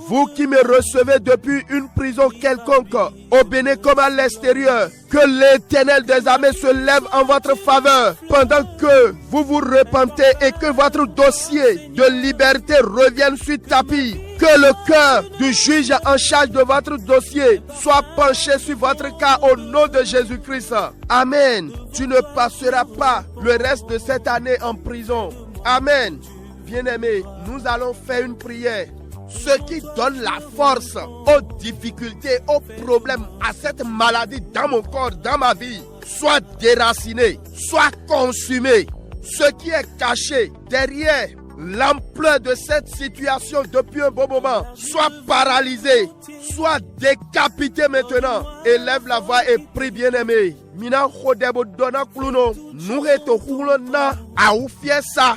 Vous qui me recevez depuis une prison quelconque, obéissez comme à l'extérieur, que l'Éternel des armées se lève en votre faveur pendant que vous vous repentez et que votre dossier de liberté revienne sur tapis. Que le cœur du juge en charge de votre dossier soit penché sur votre cas au nom de Jésus-Christ. Amen. Tu ne passeras pas le reste de cette année en prison. Amen. Bien-aimés, nous allons faire une prière. Ce qui donne la force aux difficultés, aux problèmes, à cette maladie dans mon corps, dans ma vie, soit déraciné, soit consumé. Ce qui est caché derrière l'ampleur de cette situation depuis un bon moment, soit paralysé, soit décapité maintenant. Élève la voix et prie, bien-aimé. Mina khodebo dona kluno, nureto hulona, au fiesa,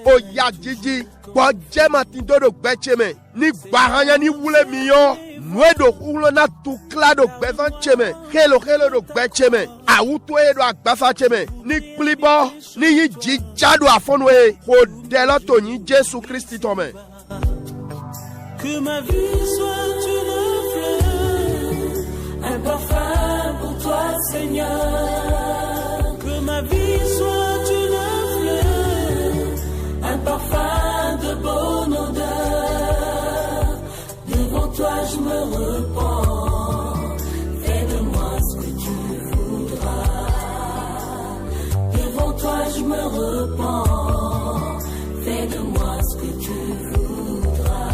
o yadjiji, kwa jema tindo do gbecheme, ni bahanya ni wule miyo, nuedo hulona tukla do gbevan cheme, helo do gbecheme, au toye do agbafa cheme, ni klibo, ni yi jijado afonwe, hodelo to ni Jésus Christ tome. Que ma vie soit une fleur, un parfum pour toi, Seigneur. Que ma vie soit une fleur, un parfum de bonne odeur. Devant toi, je me repens. Fais de moi ce que tu voudras. Devant toi, je me repens. Fais de moi ce que tu voudras.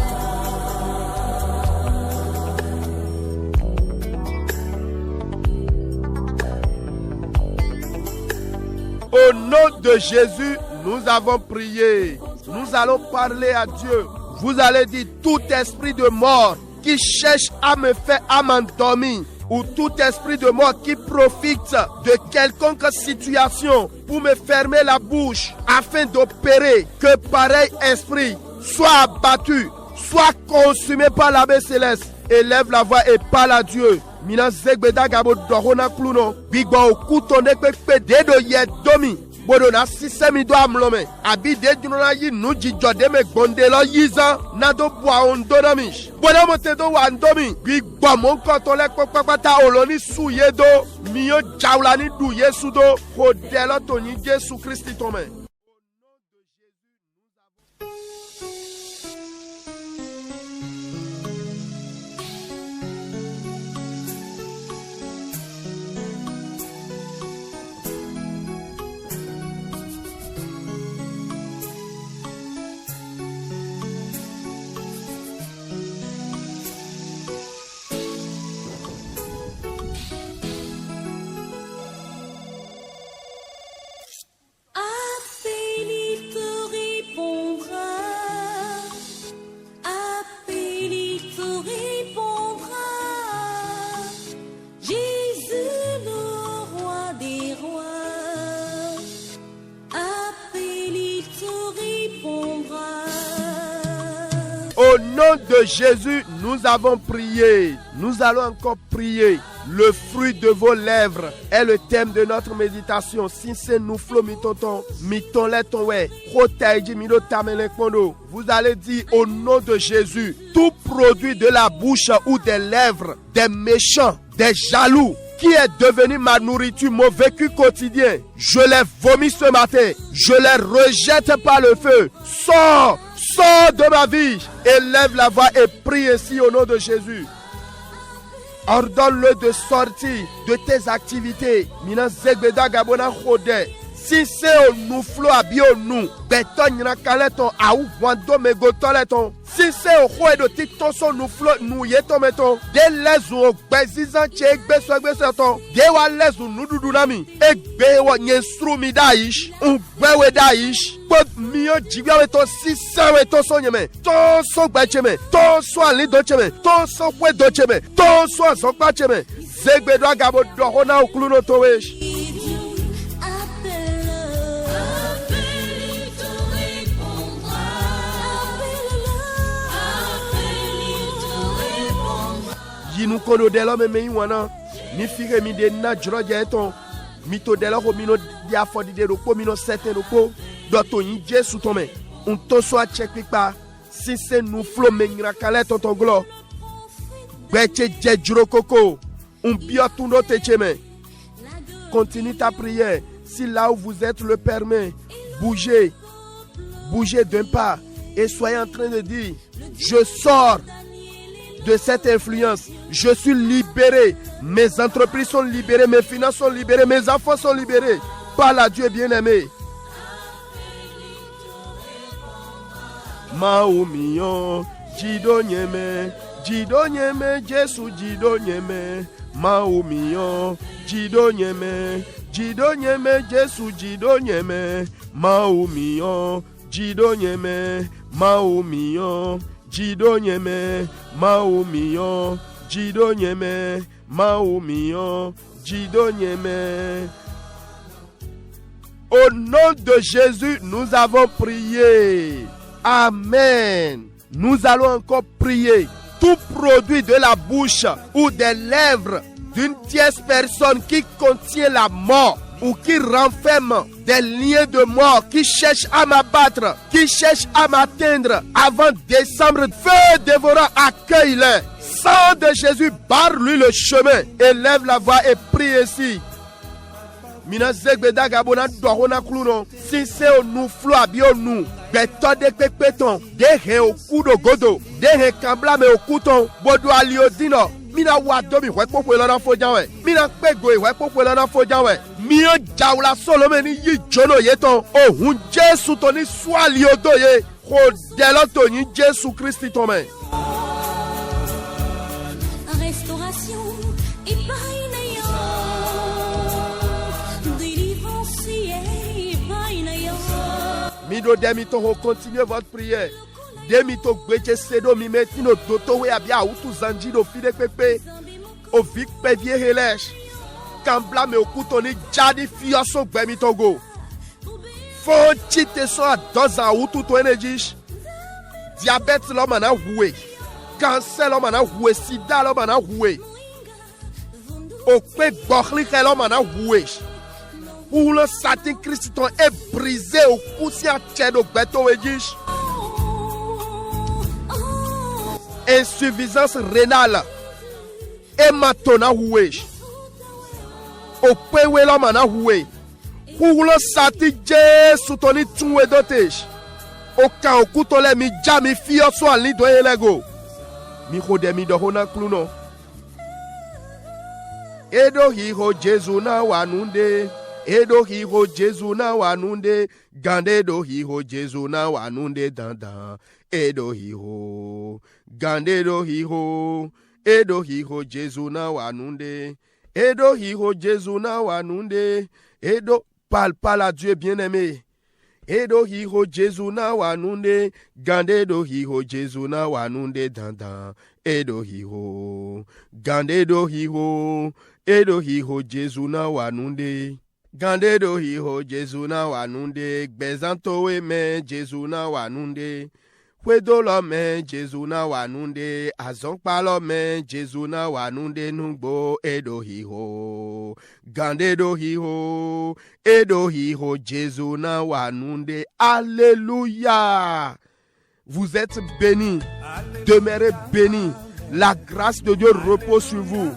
Au nom de Jésus, nous avons prié. Nous allons parler à Dieu. Vous allez dire tout esprit de mort qui cherche à me faire à m'endormir, ou tout esprit de mort qui profite de quelconque situation pour me fermer la bouche afin d'opérer, que pareil esprit soit abattu, soit consumé par l'abbé céleste. Élève la voix et parle à Dieu. Mina zegbeda gabo dohona kluno bigbo okutonde pepe dedo ye domi bodo na sisemi do amlome abi de junona yi nuji jode me gbondelo yiza na do bua ondona mish bodo mote do wa ndomi bigbo mon koto le papata oloni suye do miyo jawla ni du Yesu do hodelo to ni Jésus Christ tome. Au nom de Jésus, nous avons prié. Nous allons encore prier. Le fruit de vos lèvres est le thème de notre méditation. Si c'est nous flots mitonton, mitonletonwe, rotaïdi milo tamele kondo. Vous allez dire au nom de Jésus, tout produit de la bouche ou des lèvres, des méchants, des jaloux, qui est devenu ma nourriture, mon vécu quotidien, je les vomis ce matin, je les rejette par le feu. Sors de ma vie. Élève la voix et prie ainsi au nom de Jésus. Ordonne-le de sortir de tes activités. Mina zegbeda gabona khode. Si c'est au nous flo abi au nous. Beton na kaleton au wando megotoleton. Si c'est au roi de tito son nous flo nous yeton meton. De les ou bezizan che egbeso. De wa les ou nous dudunami. Egbe wa nyenstrumi daish. Bewe daish. But mio jibia weto si se weto son yeme. Ton so gbecheme. Ton so ali docheme. Ton so kwe docheme. Ton so zokpa cheme. Zegbedwa gabo dohona okluno towesh. Ginu kono de l'homme me wana. Mi fire mi de na jroje eton. Mi to de l'homme mino dia fodi de roko mino certain roko. Doto yin Jesu tome. Un to so a check pa. Si se nous flo me ngrakale tonton glo. Beche jejro koko. Un biotu no te cheme. Continue ta prière. Si là où vous êtes le permet, bougez. Bougez d'un pas. Et soyez en train de dire, je sors de cette influence. Je suis libéré. Mes entreprises sont libérées. Mes finances sont libérées. Mes enfants sont libérés. Par la Dieu bien-aimé. Maomion, Jido Nyeme, Jesu Jido Nyeme. Maomion, Jido Nyeme, Jesu Jido Nyeme. Maomion, Jido Nyeme, Maomion, Jido Nyeme, Maomion, Jido Nyeme, Maomion, Jido Nyeme. Au nom de Jésus, nous avons prié. Amen. Nous allons encore prier. Tout produit de la bouche ou des lèvres d'une tierce personne qui contient la mort ou qui renferme des liens de mort, qui cherche à m'abattre, qui cherche à m'atteindre avant décembre, feu dévorant, accueille-le. Sang de Jésus, barre-lui le chemin. Élève la voix et prie ici. Mina zegbeda gabona dohona kluno sinse onu flo abio nu beto de pepeton de he okudo godo de he kambla me okuton bodo aliodino mina wado mi wepopo lona fojawe mina pego wepopo lona fojawe mi o jawla solome ni yi jono yeton ohun Jesu to ni swali odoye ko delo to ni Jesu Christi to me. Restauration et Mido demito ho continue votre prière. Demito gbeche sedo mi metino doto we abia utu zanjido fide pepe. O vik pe vie helesh. Kambla me okuto ni jadi fioso gbemito go. Fo chite so a doza utu to energies. Diabète lo mana huwe. Cancer lo mana huwe, sida lo mana huwe. O pe gbokhli ke lo mana huwe. Pour le satin Christon est brisé au poussière tchèdo beto edjish. Insuffisance rénale. Hématona houé. Au pewe l'homme en a houé. Pour le satin Jésus toni tuwe dotej. Au cas où coutole mi jami fio so ali doye lego. Mi hode mi dohona kluno. Edo hiho Jésus na wanunde. Edo hiho Jesu na wanunde, gande do hiho Jesu na wanunde danda. Edo hiho, gande do hiho, edo hiho Jesu na wanunde. Edo hiho Jesu na wanunde, edo parle à Dieu bien-aimé. Edo hiho Jesu na wanunde, gande do hiho Jesu na wanunde danda. Edo hiho, gande do hiho, edo hiho Jesu na wanunde. Gande do hiho Jesu na wanunde, gbezanto we me Jesu na wanunde, wedo lo me Jesu na wanunde, azonpa lo me Jesu na wanunde nungbo edo hiho, gande do hiho, edo hiho Jesu na wanunde. Alléluia. Vous êtes bénis, demeurez bénis, la grâce de Dieu repose sur vous.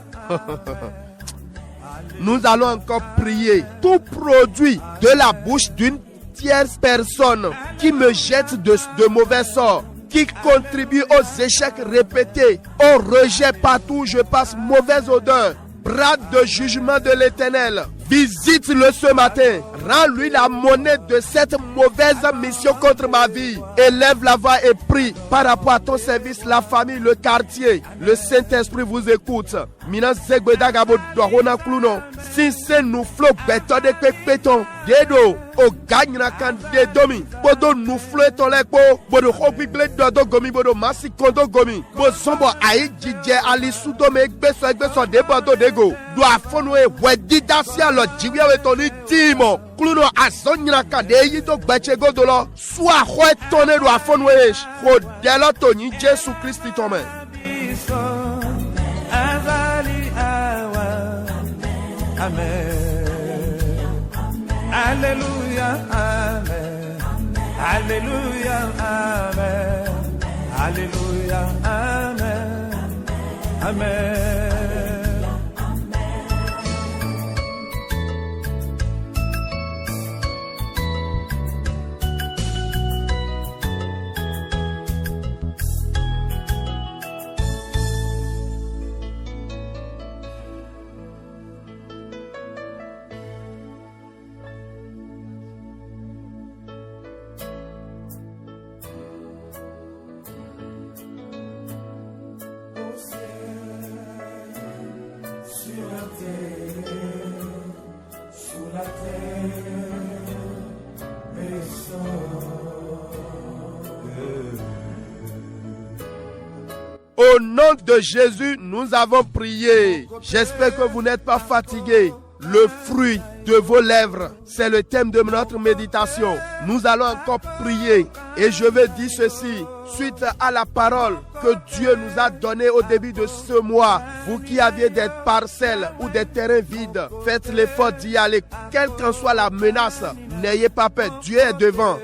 Nous allons encore prier. Tout produit de la bouche d'une tierce personne qui me jette de mauvais sorts, qui contribue aux échecs répétés, au rejet partout où je passe, mauvaise odeur, brade de jugement de l'Éternel. Visite-le ce matin. Rends-lui la monnaie de cette mauvaise mission contre ma vie. Élève la voix et prie par rapport à ton service, la famille, le quartier. Le Saint-Esprit vous écoute. Mina zegbeda gabo dohona kluno. Sinse nous flo beto de pepeton. Dedo o gagna kan de domi. Bodo nous flo etolekpo. Bodo hopi ble dodo gomi bodo masi kondo gomi. Bo sombo ayi jije ali sudo me egbeso debodo dego. Do afonu e wedida si alo jiwe wetoni timo. Kluno asonyra kan de yito gbeche godolo. Soit ho etone do afonu e. Ho delo toni Jésus Christ tome. Amen. Alléluia, Amen. Alléluia, Amen. Alléluia, Amen. Amen. Au nom de Jésus, nous avons prié. J'espère que vous n'êtes pas fatigués. Le fruit de vos lèvres, c'est le thème de notre méditation. Nous allons encore prier. Et je vais dire ceci, suite à la parole que Dieu nous a donnée au début de ce mois. Vous qui aviez des parcelles ou des terrains vides, faites l'effort d'y aller. Quelle qu'en soit la menace, n'ayez pas peur. Dieu est devant.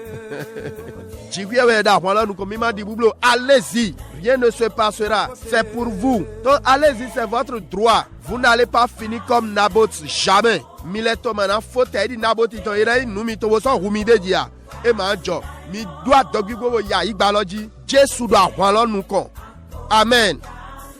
Allez-y, rien ne se passera, c'est pour vous. Donc allez-y, c'est votre droit. Vous n'allez pas finir comme Naboth, jamais. Mileto mana faute di Naboth to ira numi to so humide dia. E ma jo, mi doit dogigo ya igbaloji. Jésus doit hwalo nu kon. Amen.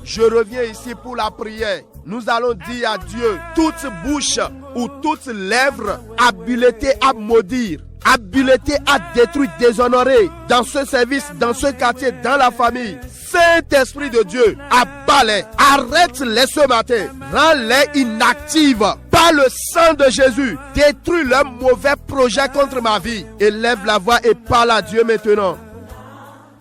Je reviens ici pour la prière. Nous allons dire à Dieu, toute bouche ou toute lèvre habilitée à maudire, habilité à détruire, déshonorer dans ce service, dans ce quartier, dans la famille. Saint-Esprit de Dieu, abat-les, arrête-les ce matin, rends-les inactives. Par le sang de Jésus, détruis leurs mauvais projets contre ma vie. Élève la voix et parle à Dieu maintenant.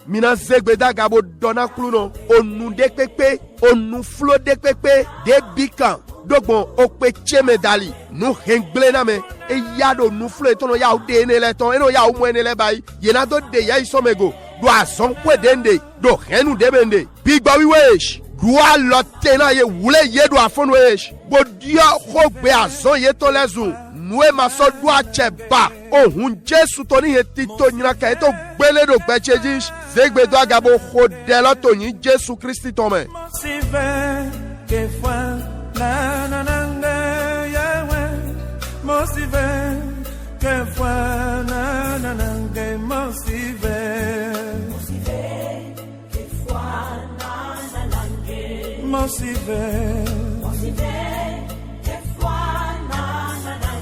Mina zegbeda gabo dona kluno, onu de pepe, onu flo de pepe, de bikan. Dogbon okpe cheme dali nu hengle na me e yado nu flo etono ya ude ne le ton eno ya umwene le bai yena do de ya isomego do azon kwe dende do henu debende big ba wi wesh do a lotte na ye wule ye do afon wesh bo dia khogbe azon ye to lezu nue maso do a cheba ohun Jesu to ni etito nyina ka eto gbele do gbecheji zegbe do agabo khodelo to yin Jesu Christi to me na na na Yahweh, Mosive, que foi na na na Mosive, que foi na na na Mosive, que foi na na na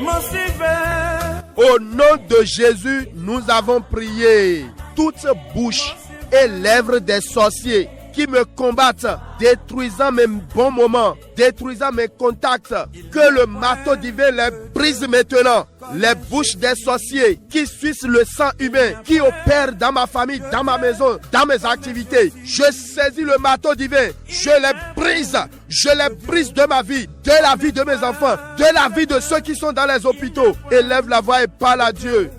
Mosive. Au nom de Jésus, nous avons prié. Toute bouche et lèvres des sorciers qui me combattent, détruisant mes bons moments, détruisant mes contacts, que le marteau divin les brise maintenant. Les bouches des sorciers qui sucent le sang humain, qui opèrent dans ma famille, dans ma maison, dans mes activités. Je saisis le marteau divin, je les brise de ma vie, de la vie de mes enfants, de la vie de ceux qui sont dans les hôpitaux. Élève la voix et parle à Dieu.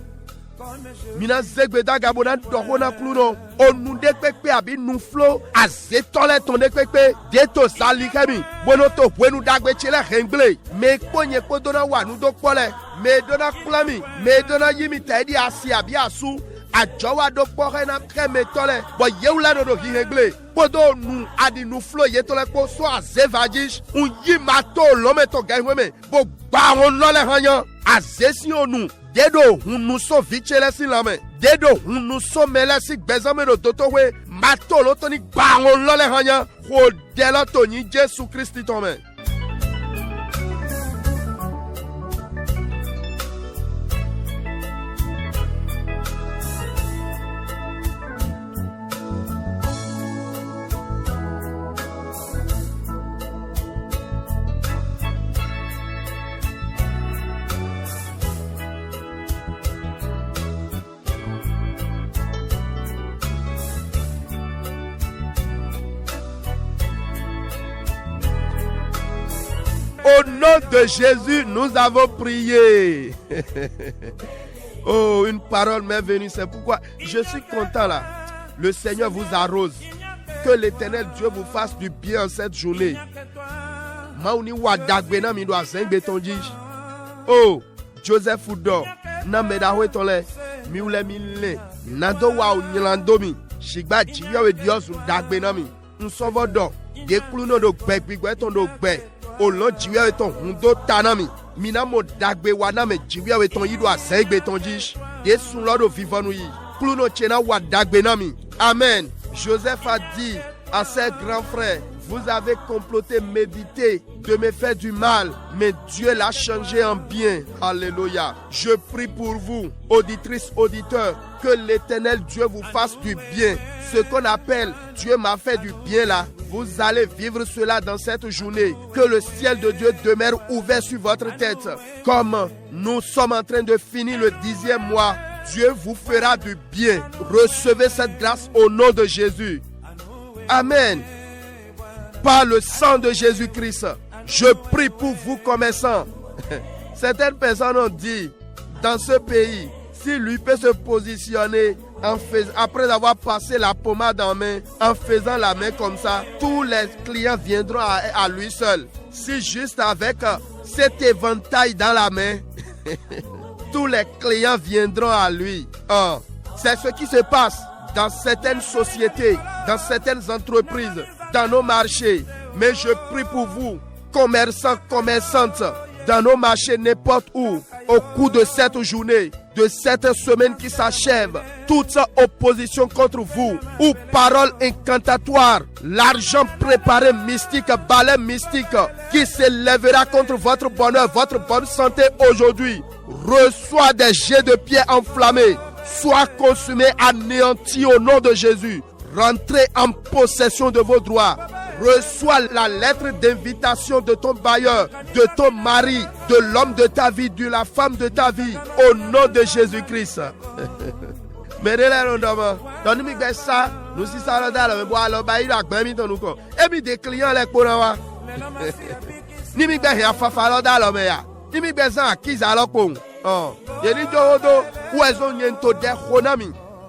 Mina zegbeda gabona dohona kluno onu de pepe abi nu flo azetole ton de pepe de to salikemi bono to wenu dagbe chele hengle me konye podona wa nu do pole me dona klami me dona yimi tedi asi abi asu ajowa do pore na kreme tole bo yeula do hi hengle podo nu adi nu flo yetole ko so azevajish un yimato lometo gaimwe bo gba won lole hanyan azesi onu dedo hunu so vichele si lame dedo hunu so mele si gbezame do totowe matolo toni gbangon lole hanya ho delo toni Jesu Christi tome. Au nom de Jésus, nous avons prié. Oh, une parole m'est venue. C'est pourquoi je suis content là. Le Seigneur vous arrose. Que l'Éternel Dieu vous fasse du bien en cette journée. mauni wadagbe na mi do azengbe tonji. Oh, Joseph Udo, na medahwe tole, mi ule mi le, nado wa unyilandomi, shigba jiya we Dios dagbe na mi. Nsovodo, deklu no do gbe gbigwe ton do gbe. Olo jiya we ton hundo tanami. Mina mo dagbe wana me jiya we ton yido azengbe tonji. Desun lodo vivanu yi. Klu no chena wa dagbe na mi. Amen. Joseph a dit à ses grands frères, vous avez comploté, médité de me faire du mal, mais Dieu l'a changé en bien. Alléluia. Je prie pour vous, auditrices, auditeurs, que l'Éternel Dieu vous fasse du bien. Ce qu'on appelle Dieu m'a fait du bien là, vous allez vivre cela dans cette journée. Que le ciel de Dieu demeure ouvert sur votre tête. Comme nous sommes en train de finir le 10e mois, Dieu vous fera du bien. Recevez cette grâce au nom de Jésus. Amen. Par le sang de Jésus-Christ, je prie pour vous commerçants. Certaines personnes ont dit, dans ce pays, si lui peut se positionner après avoir passé la pommade en main, en faisant la main comme ça, tous les clients viendront à lui seul. Si juste avec cet éventail dans la main, tous les clients viendront à lui. C'est ce qui se passe dans certaines sociétés, dans certaines entreprises, dans nos marchés. Mais je prie pour vous, commerçants, commerçantes, dans nos marchés, n'importe où, au cours de cette journée, de cette semaine qui s'achève, toute opposition contre vous, ou paroles incantatoires, l'argent préparé mystique, balai mystique, qui s'élèvera contre votre bonheur, votre bonne santé aujourd'hui, reçoit des jets de pierre enflammés, soit consumé, anéanti au nom de Jésus. Rentrez en possession de vos droits. Reçois la lettre d'invitation de ton bailleur, de ton mari, de l'homme de ta vie, de la femme de ta vie, au nom de Jésus-Christ.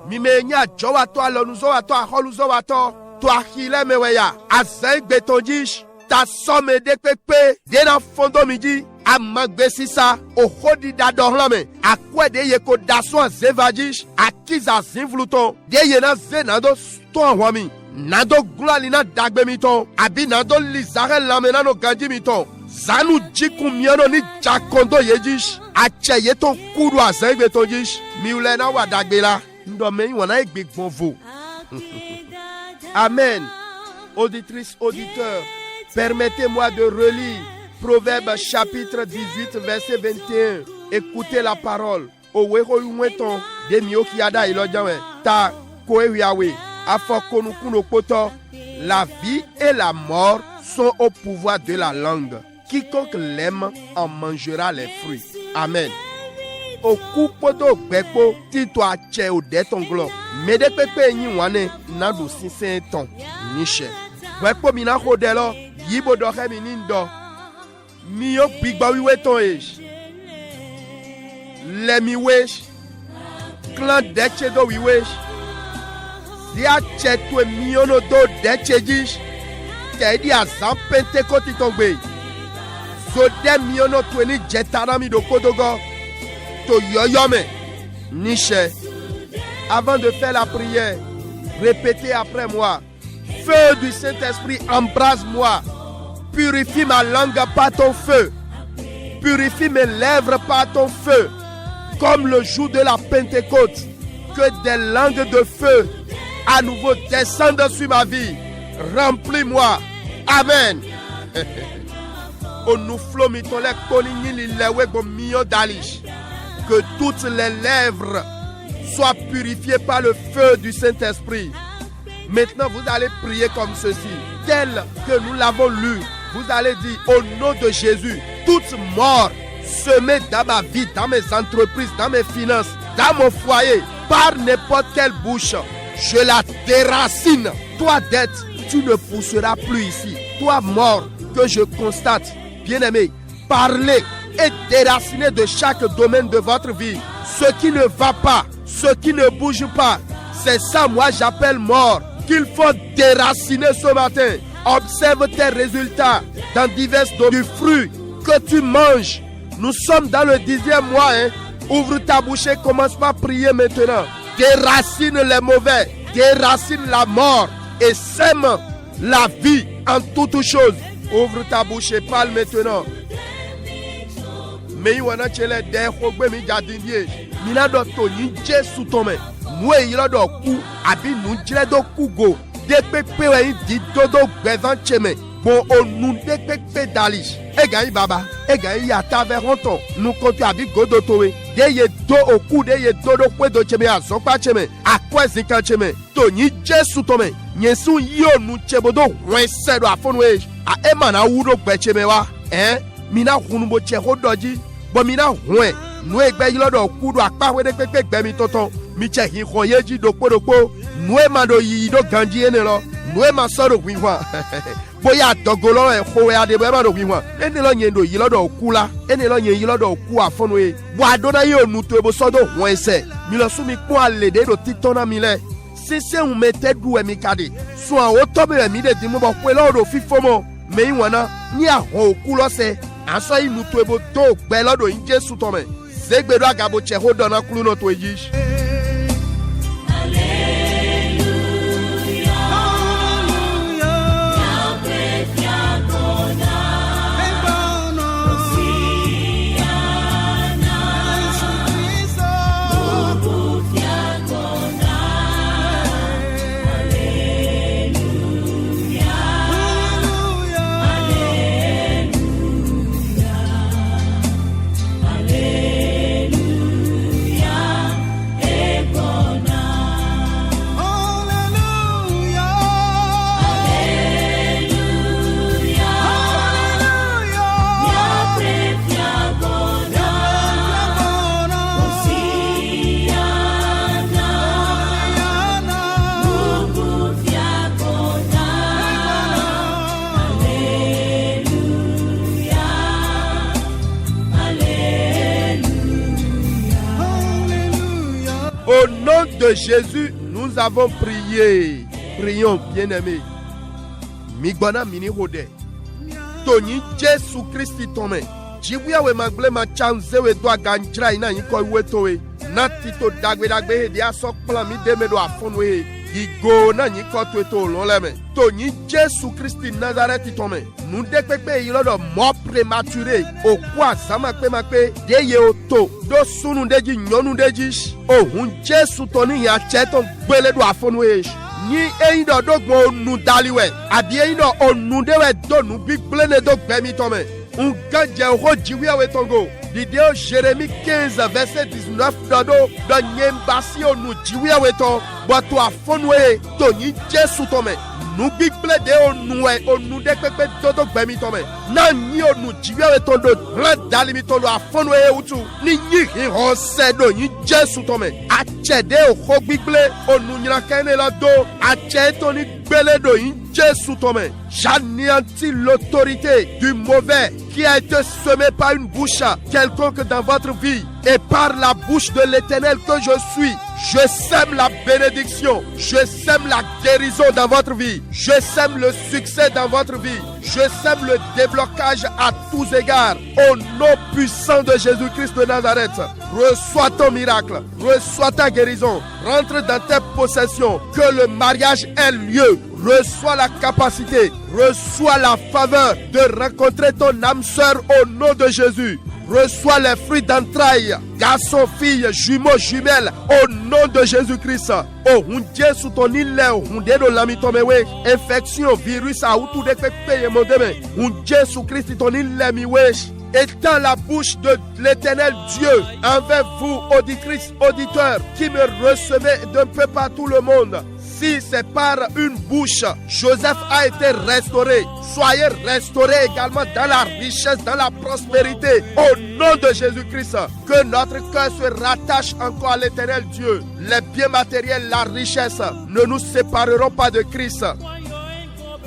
Mimenya jowa to alonuzo wato aholuzo wato to akile meweya azengbe tonjish ta some de pepe de na fondo midi amagbesisa ohodi dadorlame akwede yeko daso zevajish akiza zinvluton de yena zenado to anwami nado glalina dagbemiton abi nado lizare lamena no gandimiton zanu jikumiano ni jakondo yejish ache yeton kudu azengbe tonjish miulena wa dagbela. Amen. Auditrices, auditeurs, permettez-moi de relire Proverbe chapitre 18, verset 21. Écoutez la parole. La vie et la mort sont au pouvoir de la langue. Quiconque l'aime en mangera les fruits. Amen. Okupodo gbekpo tito ache ode tonglo mede pepe yin wane na do sinsen ton niche gbekpo mi na hodelo yibo do he mi nindo mi yo gbigba wiwe ton ej le mi wesh clan deche do wiwesh di ache to mi ono do deche jish te di azam pentecote tongbe so de mi ono to ni jetara mi do kodogo. Niche. Avant de faire la prière, répétez après moi. Feu du Saint-Esprit, embrase-moi. Purifie ma langue par ton feu. Purifie mes lèvres par ton feu. Comme le jour de la Pentecôte, que des langues de feu à nouveau descendent sur ma vie. Remplis-moi. Amen. Que toutes les lèvres soient purifiées par le feu du Saint-Esprit. Maintenant, vous allez prier comme ceci. Tel que nous l'avons lu, vous allez dire au nom de Jésus, toute mort semée dans ma vie, dans mes entreprises, dans mes finances, dans mon foyer, par n'importe quelle bouche, je la déracine. Toi, dette, tu ne pousseras plus ici. Toi, mort, que je constate, bien-aimé, parlez et déraciner de chaque domaine de votre vie. Ce qui ne va pas, ce qui ne bouge pas, c'est ça moi j'appelle mort, qu'il faut déraciner ce matin. Observe tes résultats dans divers domaines du fruit que tu manges. Nous sommes dans le 10e mois. Ouvre ta bouche et commence par prier maintenant. Déracine les mauvais, déracine la mort et sème la vie en toutes choses. Ouvre ta bouche et parle maintenant. Mais wana chele de khogbe mi jadindie. Mina do to ni Jesu tome. Nous yiro do ku abi nu jire do ku go. De pepe we di dodo gbevan cheme. Bon onu de pepe dali. Egayi baba, egayi yata veronton. Nou kontu abi godo towe. De ye do oku de ye dodo kwe do cheme azokpa cheme. Akwe zinkan cheme. To ni Jesu tome. Nyesu yo nu chebodo wense do afonwe. A emana wudo gbe cheme wa. Mina hunbo che hodoji. Bon mina hwen. Nou egbe yilo do kudo akpa we de pepe gbe mi tonton. Mi che hi khoyeji do podokpo. Nou emando yi do ganji ene lo. Nou emaso do winwa. Boya dogolo e khowe ade bo emando winwa. Ene lo nyendo yilo do kula. Ene lo nyen yilo do ku afonwe. Bo adona yo nu to ebo so do hwense. Mi lo su mi ku alede do titona mi le. Si un mette due mi kade. So an otobe mi de dimu bo kwe lo do fifomo. Me yi wana ni a ho ku lo se. Aso yi nu to ebo do gbe lo do in Jesu tome. Zegbedo agabo che ho dona kulu no to ejish. Au nom de Jésus, nous avons prié. Prions, bien-aimés. Migbana mini hode. Tony Jésus Christi tome. Jibuya we magle ma chanze we do ganjra ina yin ko we towe. Na tito dagbe he dia sok plan mi de me do afonwe. Igo na yin ko to lon leme. Tony Jésus Christi Nazareth tome. Nous dépepe yilo do mort prématuré. O kwa sama pe makpe de ye oto. Do sunu deji nyonu deji. O hun Jésus toni ya cheton gbele do afonwe. Ni eyin do dogbo nu daliwe. Abi eyin do onu dewe do nu bible ne do gbemi tome. Un ganje ho jiwe we tongo. Vidéo Jérémie 15 verset 19 dodo do nyembasi onu jiwe we to. Boto afonwe to ni Jésus tome. Nou bible de onu de pepe dodo gbemi tome. Na ni onu jiwe we to do dali mi to do afonwe utu. Ni nyi ho se do ni Jésus tome. Achede o ho bible onu nyira kene la do. Ache to ni gbele do ni Jésus tome. J'anéantis l'autorité du mauvais qui a été semé par une bouche quelconque dans votre vie et par la bouche de l'Éternel que je suis. Je sème la bénédiction, je sème la guérison dans votre vie, je sème le succès dans votre vie, je sème le déblocage à tous égards. Au nom puissant de Jésus-Christ de Nazareth, reçois ton miracle, reçois ta guérison, rentre dans tes possessions, que le mariage ait lieu. Reçois la capacité, reçois la faveur de rencontrer ton âme sœur au nom de Jésus. Reçois les fruits d'entrailles, garçon, fille, jumeaux, jumelles, au nom de Jésus-Christ. Oh, Dieu sous ton île, de la mitomewe, infection, virus, à outou de pepe, mon deme. Dieu Christ, ton île, miwesh. Étends la bouche de l'Éternel Dieu envers vous, auditrices, auditeurs, qui me recevez d'un peu partout le monde. Si c'est par une bouche, Joseph a été restauré. Soyez restaurés également dans la richesse, dans la prospérité. Au nom de Jésus-Christ, que notre cœur se rattache encore à l'Éternel Dieu. Les biens matériels, la richesse, ne nous sépareront pas de Christ.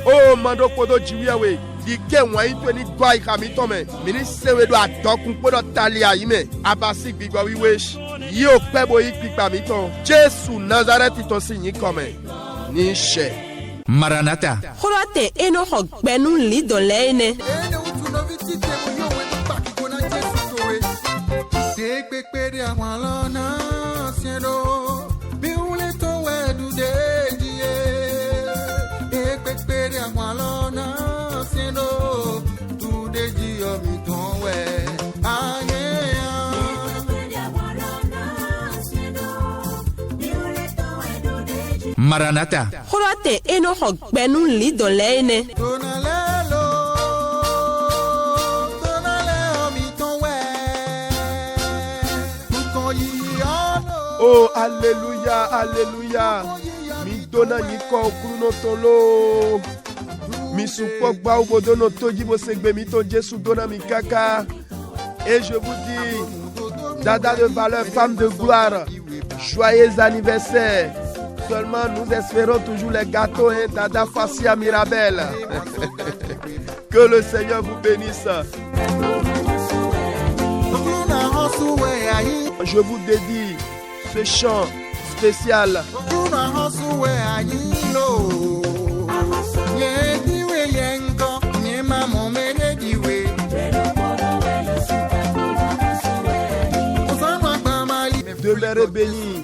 Oh, Mando Kodo Jiwiawe. Dike wani tweni dwa ikamitome. Mini sewe do adokun podo talia ime. Abasi gbigwa wiwesh. Yo pebo ikpikpa miton. Jesu Nazareth itosi nyikome. Nishe. Maranatha. Xɔlɔte Enoch gbɛnu li dɔn lɛ ene. Maranatha. Xɔlɔte Enoch gbɛnu li dɔn lɛ ene. Oh, alléluia, alléluia. Mi dona ni ko kuno tolo. Mi support ba ou bodono toji bo segbe mi ton Jésus dona mi kaka. Et je vous dis, dada de valeur, femme de gloire, joyeux anniversaire. Seulement nous espérons toujours les gâteaux, hein, dada Fassia Mirabel. Que le Seigneur vous bénisse. Je vous dédie ce chant spécial. Demeurez bénis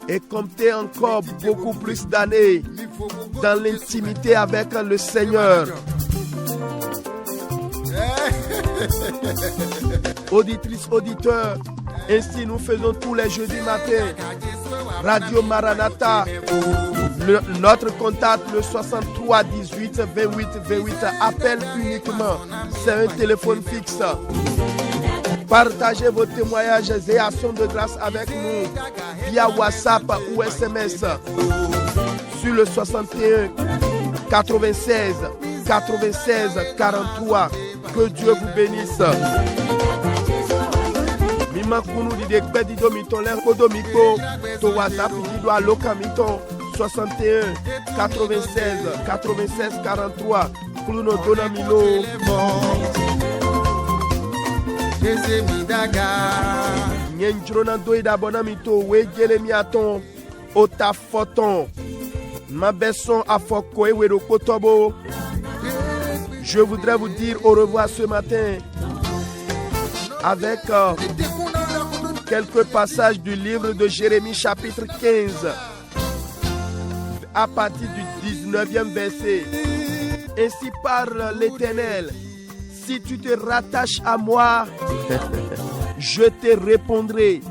et comptez encore beaucoup plus d'années dans l'intimité avec le Seigneur. Auditrices, auditeurs, ainsi nous faisons tous les jeudis matins. Radio Maranatha, notre contact le 63 18 28 28. Appel uniquement, c'est un téléphone fixe. Partagez vos témoignages et actions de grâce avec nous via WhatsApp ou SMS sur le 61 96 96 43. Que Dieu vous bénisse. Mimakunu di dekbe di domiton len kodomiko to WhatsApp di do alokamito 61 96 96 43. Kuluno donamilo. Nyenjrona doida bonamito we jelemiaton ota foton mabeson afoko ewero kotobo. Je voudrais vous dire au revoir ce matin avec quelques passages du livre de Jérémie chapitre 15 à partir du 19e verset. Ainsi parle l'Éternel, si tu te rattaches à moi, je te répondrai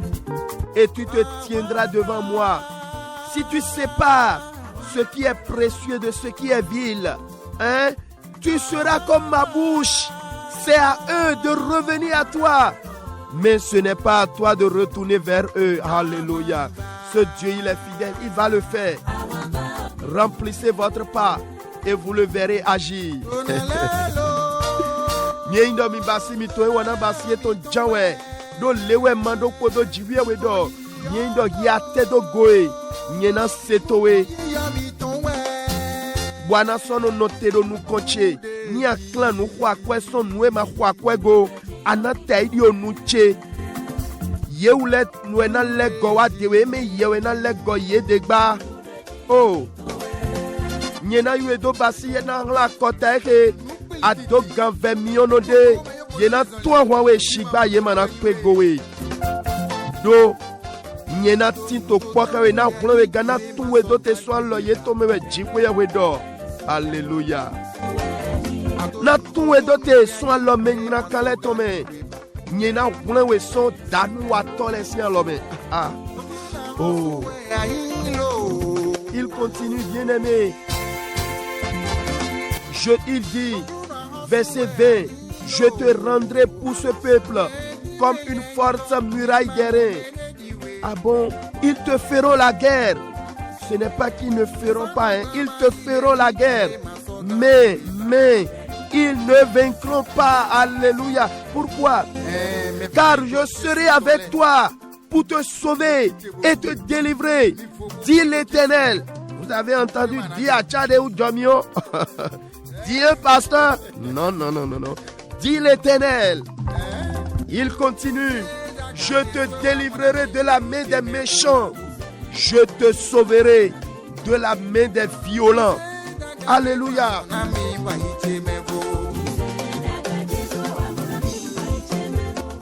et tu te tiendras devant moi. Si tu sépares ce qui est précieux de ce qui est vil, hein, tu seras comme ma bouche. C'est à eux de revenir à toi. Mais ce n'est pas à toi de retourner vers eux. Alléluia. Ce Dieu, il est fidèle. Il va le faire. Remplissez votre part et vous le verrez agir. Bwana sono notero nu konche ni aklan nu kwa kwe son nu ma kwa kwe go anata idio nu che yewlet nu na lego wa dewe me yewe na lego ye degba oh nyena yu do basi na la kota ke ado gan 20 millions de yena to wa we shigba ye mana kwe go we do nyena tinto kwa ka we na klo we gana tu we do te so lo ye to me we jikwe ya we do. Alléluia. Na tuwe dote son l'homme na kale tome. Nyena wlen we son danu wa tole si l'homme. Ah. Oh. Il continue bien-aimé. Il dit verset 20, je te rendrai pour ce peuple comme une forte muraille d'airain. Ah bon, ils te feront la guerre. Ce n'est pas qu'ils ne feront pas, hein. Ils te feront la guerre, mais ils ne vaincront pas. Alléluia. Pourquoi? Car je serai avec toi pour te sauver et te délivrer, dit l'Éternel. Vous avez entendu dire à Tchadé ou Domio? Dit un pasteur? Non. Dit l'Éternel. Il continue. Je te délivrerai de la main des méchants. Je te sauverai de la main des violents. Alléluia.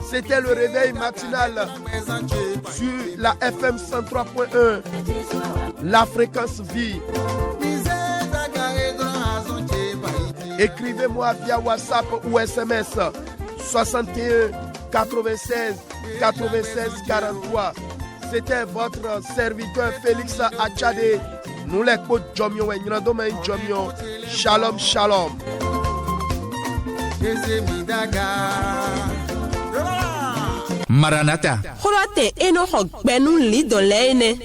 C'était le réveil matinal sur la FM 103.1, la fréquence vie. Écrivez-moi via WhatsApp ou SMS 61 96 96 43. C'était votre serviteur Félix Achade. Nous les côtes Jomio et Jomio. Shalom, shalom. Maranatha. Holote eno hok benu li dolene.